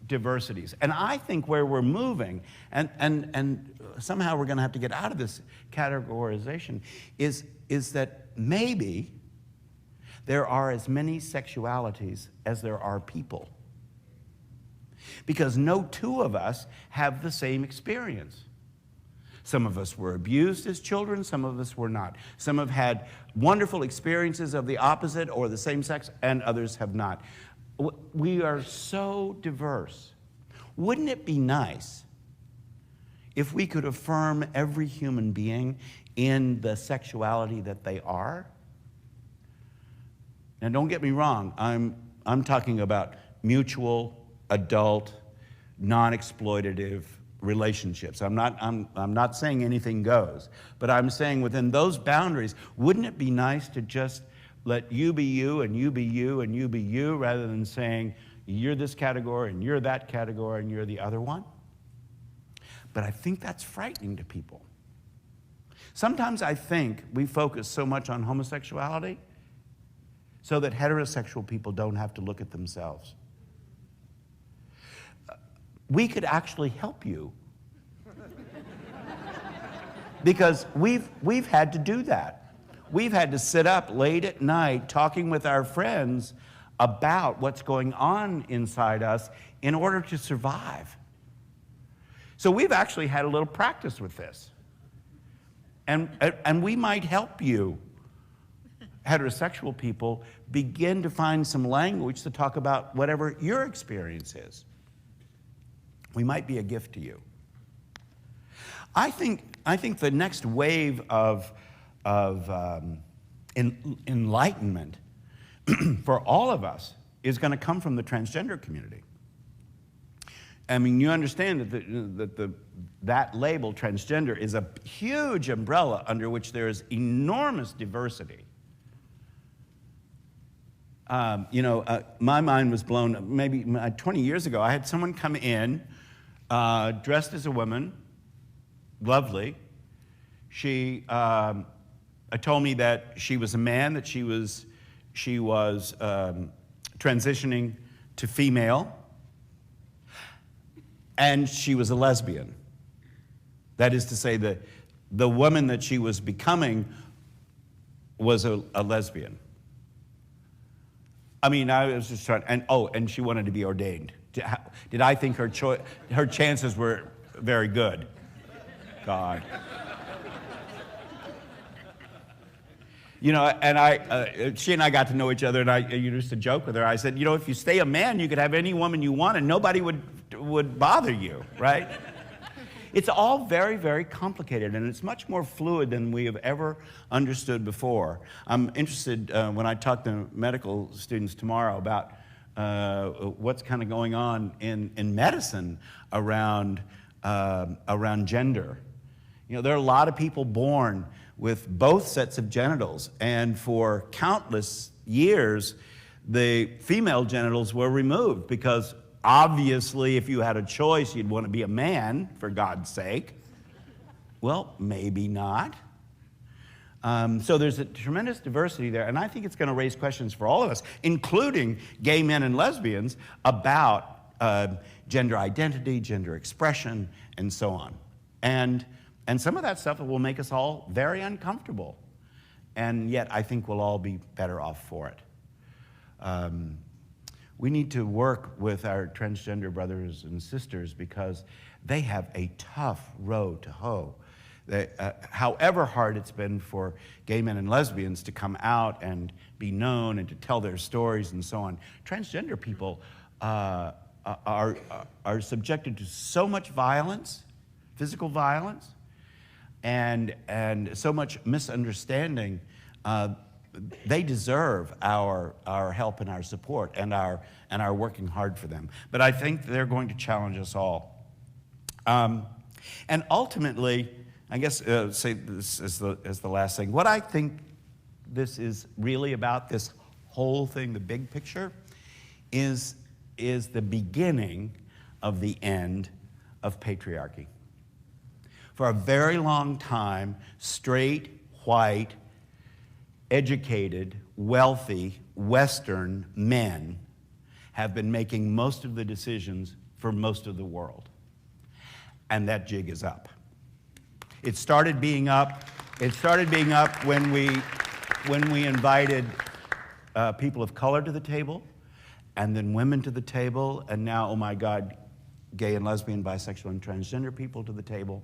diversities. And I think where we're moving, and somehow we're going to have to get out of this categorization, is that maybe there are as many sexualities as there are people. Because no two of us have the same experience. Some of us were abused as children, some of us were not. Some have had wonderful experiences of the opposite or the same sex, and others have not. We are so diverse. Wouldn't it be nice if we could affirm every human being in the sexuality that they are? Now, don't get me wrong. I'm talking about mutual, adult, non-exploitative relationships. I'm not saying anything goes, but I'm saying within those boundaries, wouldn't it be nice to just let you be you and you be you and you be you, rather than saying you're this category and you're that category and you're the other one? But I think that's frightening to people. Sometimes I think we focus so much on homosexuality so that heterosexual people don't have to look at themselves. We could actually help you. Because we've had to do that. We've had to sit up late at night talking with our friends about what's going on inside us in order to survive. So we've actually had a little practice with this. And we might help you, heterosexual people, begin to find some language to talk about whatever your experience is. We might be a gift to you. I think the next wave of enlightenment for all of us is going to come from the transgender community. I mean, you understand that that label, transgender, is a huge umbrella under which there is enormous diversity. My mind was blown. Maybe 20 years ago, I had someone come in dressed as a woman, lovely. She told me that she was a man, that she was transitioning to female, and she was a lesbian. That is to say, the woman that she was becoming was a lesbian. I mean, I was just trying, and she wanted to be ordained. Did I think her chances were very good? God. You know, and she and I got to know each other, and I used to joke with her. I said, you know, if you stay a man, you could have any woman you want, and nobody would bother you, right? It's all very, very complicated, and it's much more fluid than we have ever understood before. I'm interested, when I talk to medical students tomorrow, about what's kind of going on in medicine around gender. You know, there are a lot of people born with both sets of genitals, and for countless years, the female genitals were removed because obviously, if you had a choice, you'd want to be a man, for God's sake. Well, maybe not. So there's a tremendous diversity there, and I think it's going to raise questions for all of us, including gay men and lesbians, about gender identity, gender expression, and so on. And some of that stuff will make us all very uncomfortable, and yet I think we'll all be better off for it. We need to work with our transgender brothers and sisters because they have a tough road to hoe. However hard it's been for gay men and lesbians to come out and be known and to tell their stories and so on, transgender people are subjected to so much violence, physical violence, and so much misunderstanding. They deserve our help and our support and our working hard for them. But I think they're going to challenge us all. And ultimately, I guess say this as the last thing. What I think this is really about, this whole thing, the big picture, is the beginning of the end of patriarchy. For a very long time, straight, white, educated, wealthy, Western men have been making most of the decisions for most of the world. And that jig is up. It started being up when we invited people of color to the table, and then women to the table, and now, oh my God, gay and lesbian, bisexual, and transgender people to the table.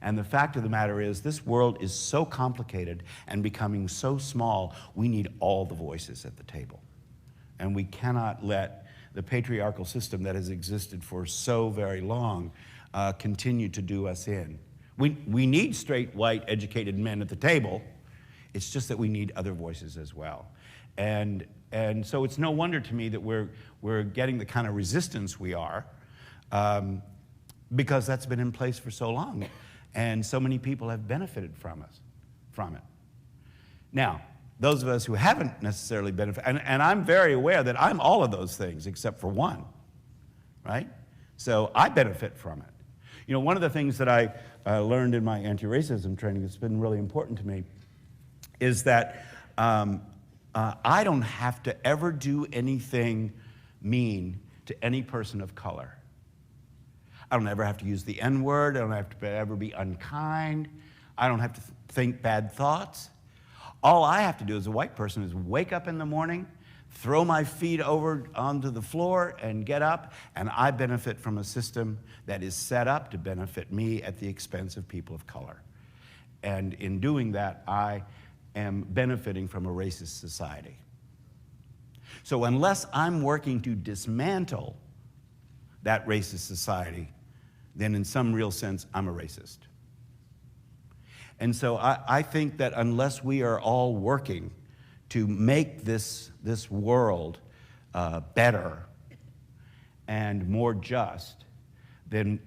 And the fact of the matter is, this world is so complicated and becoming so small, we need all the voices at the table. And we cannot let the patriarchal system that has existed for so very long continue to do us in. We need straight, white, educated men at the table. It's just that we need other voices as well. And so it's no wonder to me that we're getting the kind of resistance we are, because that's been in place for so long. And so many people have benefited from it. Now, those of us who haven't necessarily benefited, and I'm very aware that I'm all of those things except for one, right? So I benefit from it. You know, one of the things that I learned in my anti-racism training that's been really important to me is that I don't have to ever do anything mean to any person of color. I don't ever have to use the N-word. I don't have to ever be unkind. I don't have to think bad thoughts. All I have to do as a white person is wake up in the morning, throw my feet over onto the floor, and get up, and I benefit from a system that is set up to benefit me at the expense of people of color. And in doing that, I am benefiting from a racist society. So unless I'm working to dismantle that racist society, then in some real sense, I'm a racist. And so I think that unless we are all working to make this world better and more just, then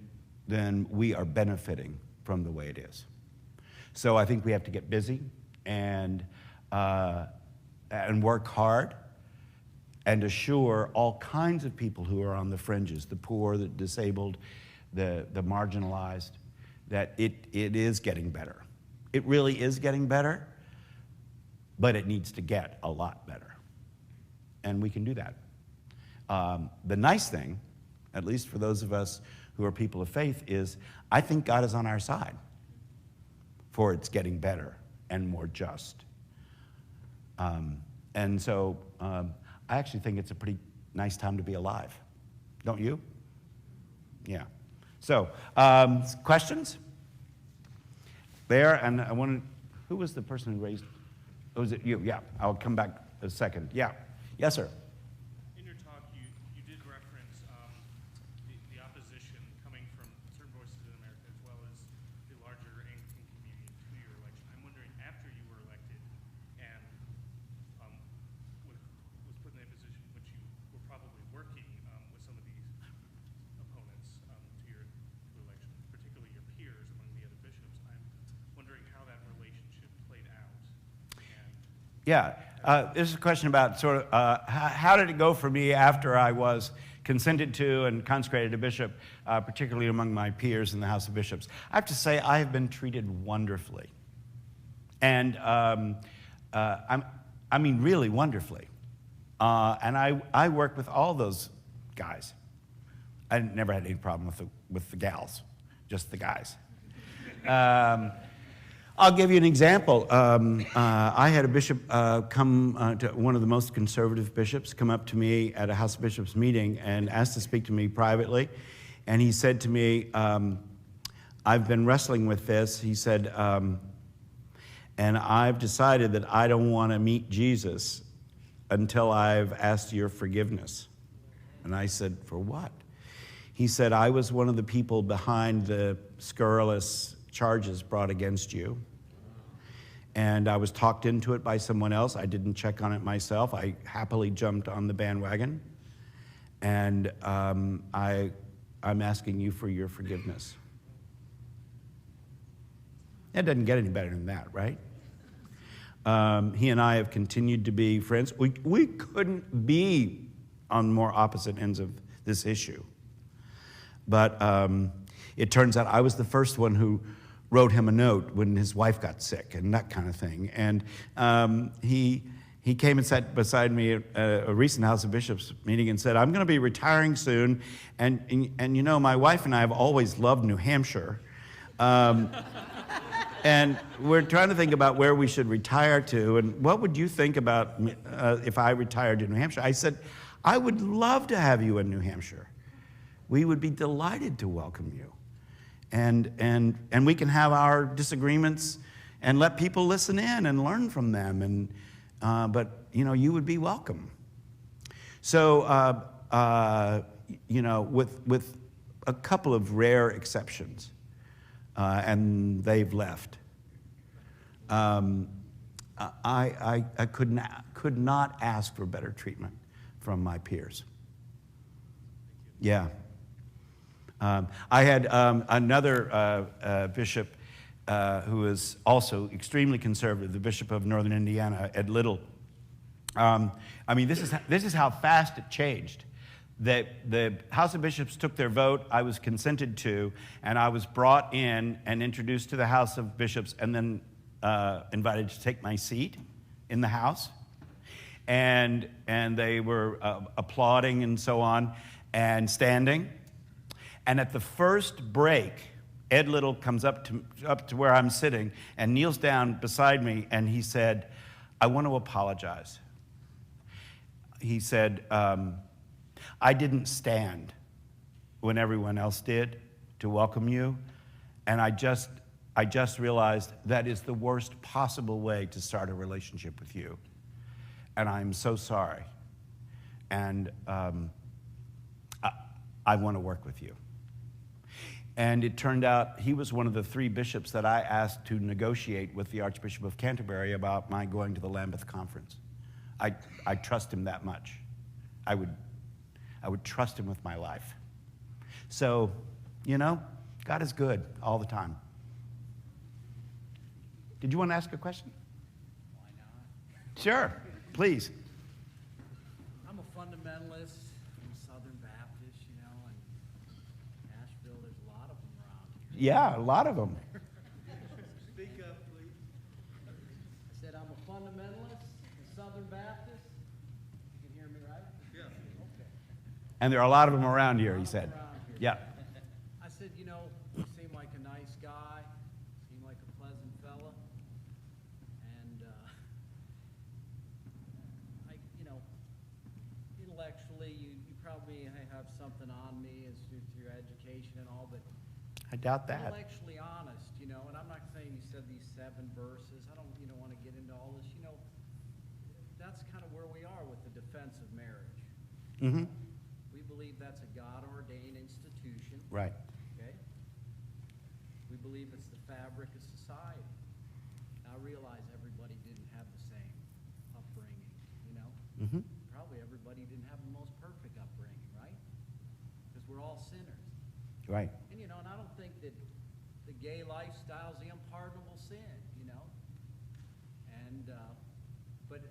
we are benefiting from the way it is. So I think we have to get busy and work hard and assure all kinds of people who are on the fringes, the poor, the disabled, the marginalized, that it is getting better. It really is getting better, but it needs to get a lot better. And we can do that. The nice thing, at least for those of us who are people of faith, is I think God is on our side for it's getting better and more just. And so I actually think it's a pretty nice time to be alive. Don't you? Yeah. So, questions? There, and I wanted, who was the person who raised? Was it you? Yeah, I'll come back a second. Yeah. Yes, sir. In your talk, you did reference the opposition coming from certain voices in America as well as the larger Anglican Communion to your election. I'm wondering, after you were elected and was put in a position in which you were probably working with some of these opponents to your election, particularly your peers among the other bishops, I'm wondering how that relationship played out. Yeah, this is a question about sort of how did it go for me after I was consented to and consecrated a bishop, particularly among my peers in the House of Bishops. I have to say I have been treated wonderfully, and I mean really wonderfully. And I work with all those guys. I never had any problem with the gals, just the guys. I'll give you an example. I had a bishop come to one of the most conservative bishops come up to me at a House of Bishops meeting and asked to speak to me privately. And he said to me, I've been wrestling with this. He said, and I've decided that I don't want to meet Jesus until I've asked your forgiveness. And I said, for what? He said, I was one of the people behind the scurrilous charges brought against you. And I was talked into it by someone else. I didn't check on it myself. I happily jumped on the bandwagon. And I'm asking you for your forgiveness. It doesn't get any better than that, right? He and I have continued to be friends. We couldn't be on more opposite ends of this issue. But it turns out I was the first one who wrote him a note when his wife got sick and that kind of thing. And he came and sat beside me at a recent House of Bishops meeting and said, I'm going to be retiring soon. And you know, my wife and I have always loved New Hampshire. And we're trying to think about where we should retire to. And what would you think about if I retired to New Hampshire? I said, I would love to have you in New Hampshire. We would be delighted to welcome you. And we can have our disagreements and let people listen in and learn from them. And but you know, you would be welcome. So you know, with a couple of rare exceptions, and they've left. I could not ask for better treatment from my peers. Yeah. I had another bishop who is also extremely conservative, the Bishop of Northern Indiana, Ed Little. I mean, this is how fast it changed. The House of Bishops took their vote, I was consented to, and I was brought in and introduced to the House of Bishops and then invited to take my seat in the House. And they were applauding and so on and standing. And at the first break, Ed Little comes up to where I'm sitting and kneels down beside me, and he said, I want to apologize. He said, I didn't stand when everyone else did to welcome you, and I just realized that is the worst possible way to start a relationship with you, and I'm so sorry, and I want to work with you. And it turned out he was one of the 3 bishops that I asked to negotiate with the Archbishop of Canterbury about my going to the Lambeth Conference. I trust him that much. I would trust him with my life. So, you know, God is good all the time. Did you want to ask a question? Why not? Sure, please. I'm a fundamentalist. I'm Southern Baptist, you know, and Nashville, there's a lot of them around here. Yeah, a lot of them. Speak up, please. I said I'm a fundamentalist, a Southern Baptist. You can hear me, right? Yeah. Okay. And there are a lot of them around here, he said. Yeah. I said, you know, you seem like a nice guy, seem like a pleasant fella, and you know, intellectually, you probably have something on me as through your education and all, but I doubt that. intellectually honest, you know, and I'm not saying you said these 7 verses. I don't, want to get into all this, you know. that's kind of where we are with the defense of marriage. Mm-hmm. We believe that's a God-ordained institution. Right. Okay? We believe it's the fabric of society. Now, I realize everybody didn't have the same upbringing, you know? Mm-hmm. Probably everybody didn't have the most perfect upbringing, right? Because we're all sinners. Right. And, you know, and I don't think that the gay lifestyle is the unpardonable sin, you know? And, but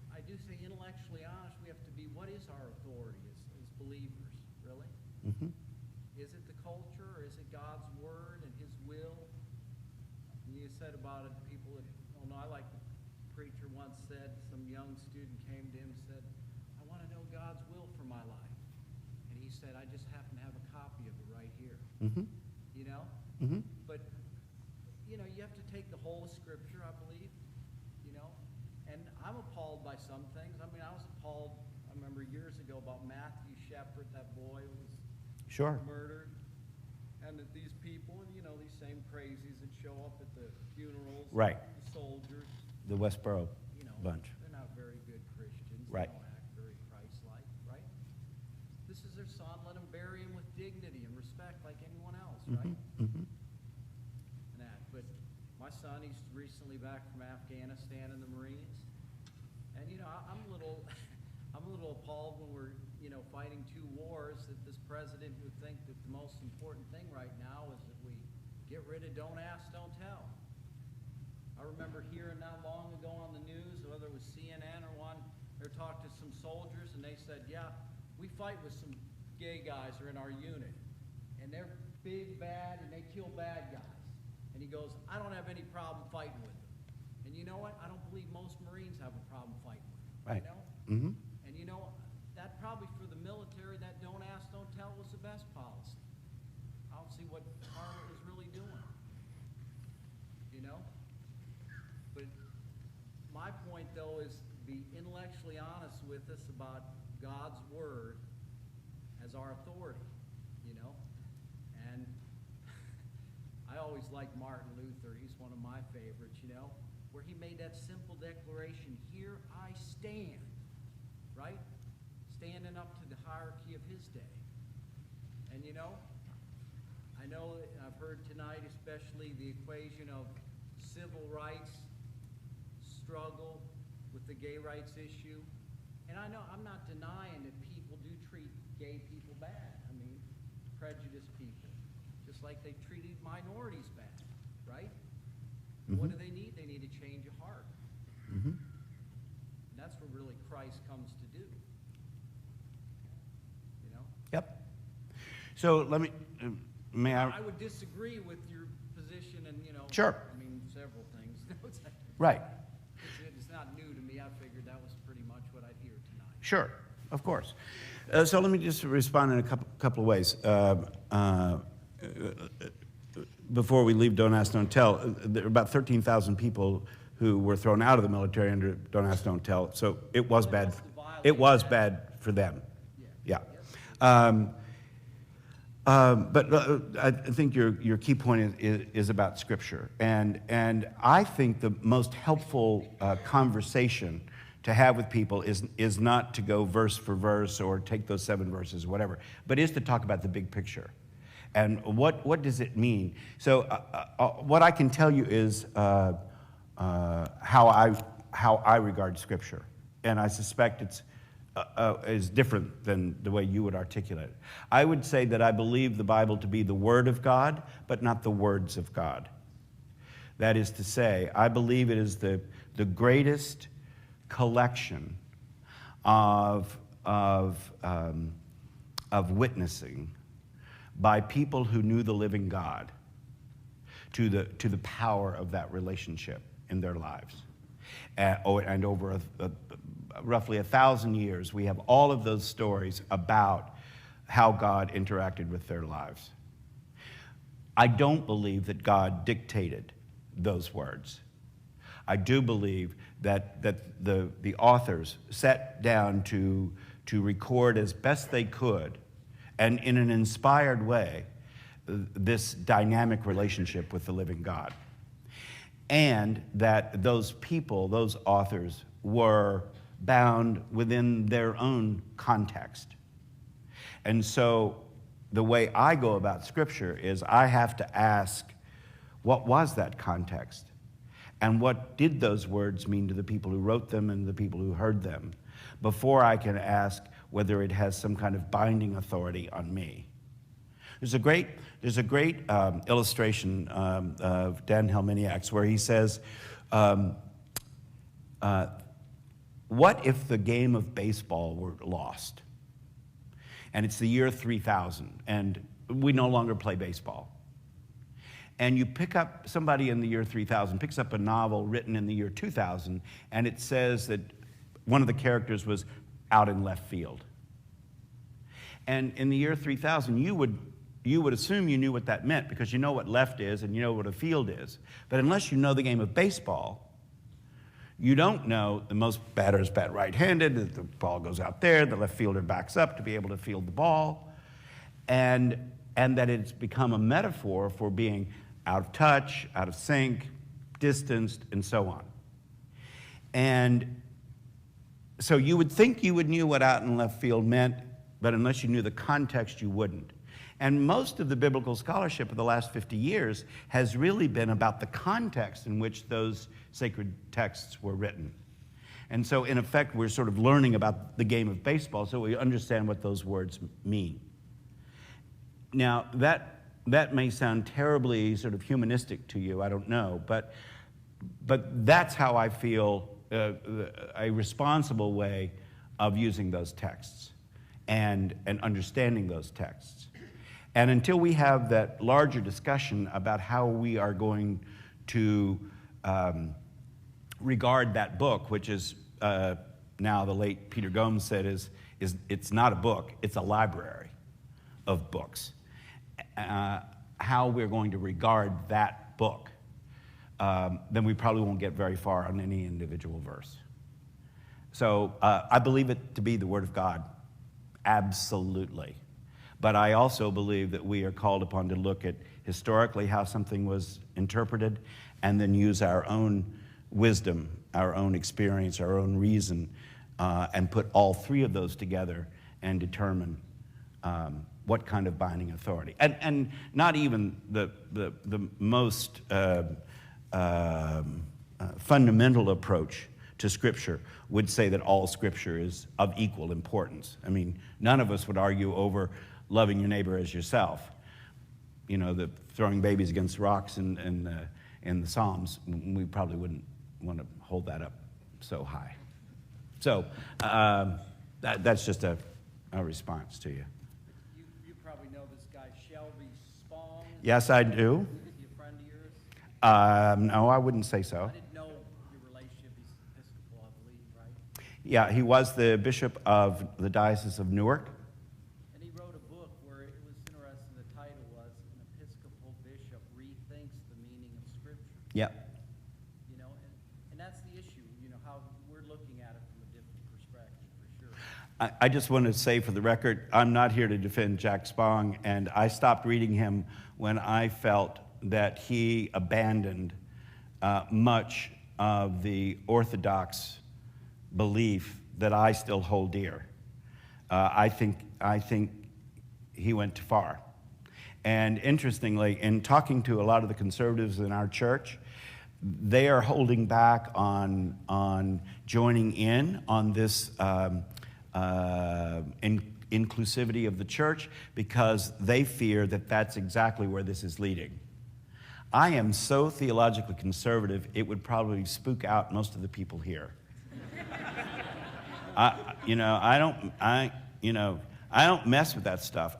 I do say intellectually honest, we have to be, what is our authority as believers, really? Mm-hmm. Is it the culture, or is it God's word and his will? And you said about it, people that, oh no, I like the preacher once said, some young student came to him and said, I want to know God's will for my life. And he said, I just happen to have a copy of it right here. Mm-hmm. You know? Mm-hmm. But, you know, you have to take the whole of Scripture, I believe, you know? And I'm appalled by some things. I mean, I was appalled, I remember years ago, about Matthew Shepard, that boy who was Sure. murdered. And that these people, and you know, these same crazies that show up at the funerals, Right. the soldiers, The Westboro you know, bunch. they're not very good Christians. Right. They don't act very Christ-like, right? This is their son. Let them bury him with dignity and respect like anyone else, right? Mm-hmm. And that. But my son, he's recently back from Afghanistan in the Marines. And, you know, I'm a little appalled when we're, you know, fighting two wars, that this president would think that the most important thing right now is that we get rid of don't ask, don't tell. I remember hearing not long ago on the news, whether it was CNN or one, they talked to some soldiers and they said, yeah, we fight with some gay guys who are in our unit. And they're big, bad, and they kill bad guys. And he goes, I don't have any problem fighting with them. And you know what? I don't believe most Marines have a problem fighting with them. Right. You know? Mm-hmm. And you know, that probably for the military, that don't ask, don't tell was the best policy. I don't see what harm it was really doing. You know? But my point, though, is be intellectually honest with us about God's word as our authority, you know? And I always like Martin Luther. He's one of my favorites, you know, where he made that simple declaration, here I stand, right? Standing up to the hierarchy of his day. And, you know I've heard tonight especially the equation of civil rights struggle with the gay rights issue. And I know I'm not denying that people do treat gay people bad. I mean, prejudiced people, just like they treated minorities bad, right? Mm-hmm. What do they need? They need a change of heart. Mm-hmm. And that's what really Christ comes to do. You know? Yep. So let me, may I? I would disagree with your position and, you know, Sure. I mean, several things. Right. It's not new to me. I figured that was pretty much what I'd hear tonight. Sure, of course. So let me just respond in a couple of ways. Before we leave Don't Ask, Don't Tell, there are about 13,000 people who were thrown out of the military under Don't Ask, Don't Tell. So it was bad. It was bad for them. Yeah. But I think your key point is about Scripture. And I think the most helpful conversation to have with people is not to go verse for verse or take those 7 verses, whatever, but is to talk about the big picture. And what does it mean? So what I can tell you is how I regard Scripture. And I suspect it's is different than the way you would articulate it. I would say that I believe the Bible to be the Word of God, but not the words of God. That is to say, I believe it is the greatest collection of witnessing by people who knew the living God to the power of that relationship in their lives. And over roughly 1,000 years, we have all of those stories about how God interacted with their lives. I don't believe that God dictated those words. I do believe that the authors sat down to record as best they could, and in an inspired way, this dynamic relationship with the living God. And that those people, those authors, were bound within their own context. And so the way I go about Scripture is I have to ask, what was that context? And what did those words mean to the people who wrote them and the people who heard them, before I can ask whether it has some kind of binding authority on me. There's a great illustration of Dan Helminiak's where he says, what if the game of baseball were lost? And it's the year 3000, and we no longer play baseball. And you pick up, somebody in the year 3000 picks up a novel written in the year 2000, and it says that one of the characters was out in left field. And in the year 3000, you would assume you knew what that meant, because you know what left is and you know what a field is. But unless you know the game of baseball, you don't know the most batters bat right-handed, that the ball goes out there, the left fielder backs up to be able to field the ball, and that it's become a metaphor for being out of touch, out of sync, distanced, and so on. And so you would think you would know what out in left field meant, but unless you knew the context, you wouldn't. And most of the biblical scholarship of the last 50 years has really been about the context in which those sacred texts were written. And so, in effect, we're sort of learning about the game of baseball so we understand what those words mean. Now, that may sound terribly sort of humanistic to you, I don't know, but that's how I feel a responsible way of using those texts and understanding those texts. And until we have that larger discussion about how we are going to regard that book, which is now the late Peter Gomes said is it's not a book, it's a library of books. How we're going to regard that book, then we probably won't get very far on any individual verse. So I believe it to be the Word of God, absolutely. But I also believe that we are called upon to look at historically how something was interpreted and then use our own wisdom, our own experience, our own reason, and put all three of those together and determine what kind of binding authority. And not even the most fundamental approach to Scripture would say that all Scripture is of equal importance. I mean, none of us would argue over loving your neighbor as yourself. You know, the throwing babies against rocks in the Psalms, we probably wouldn't want to hold that up so high. So that's just a response to you. You probably know this guy, Shelby Spong. Yes, I do. Is he a friend of yours? No, I wouldn't say so. I didn't know your relationship. He's Episcopal, I believe, right? Yeah, he was the bishop of the Diocese of Newark. And he wrote a book where it was interesting. The title was "An Episcopal Bishop Rethinks the Meaning of Scripture." Yep. You know, and that's the issue. You know, how we're looking at it from a different perspective, for sure. I just want to say for the record, I'm not here to defend Jack Spong, and I stopped reading him when I felt that he abandoned much of the orthodox belief that I still hold dear. I think he went too far. And interestingly, in talking to a lot of the conservatives in our church, they are holding back on joining in on this inclusivity of the church because they fear that that's exactly where this is leading. I am so theologically conservative, it would probably spook out most of the people here. I don't mess with that stuff.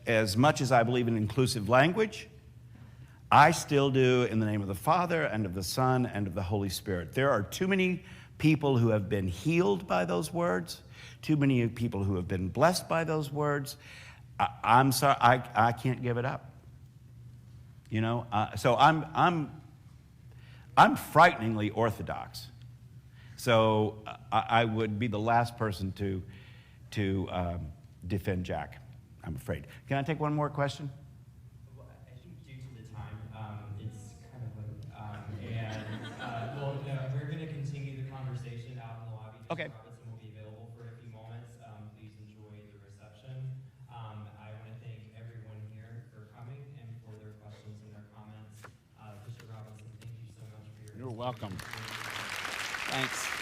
As much as I believe in inclusive language, I still do in the name of the Father and of the Son and of the Holy Spirit. There are too many people who have been healed by those words, too many people who have been blessed by those words. I'm sorry, I can't give it up. You know, so I'm frighteningly orthodox. So I would be the last person to defend Jack, I'm afraid. Can I take one more question? Well, I think due to the time, it's kind of late. We're going to continue the conversation out Okay. Robertson will be available for a few moments. Please enjoy the reception. I want to thank everyone here for coming and for their questions and their comments. Bishop Robinson, thank you so much for your You're welcome. experience. Thanks.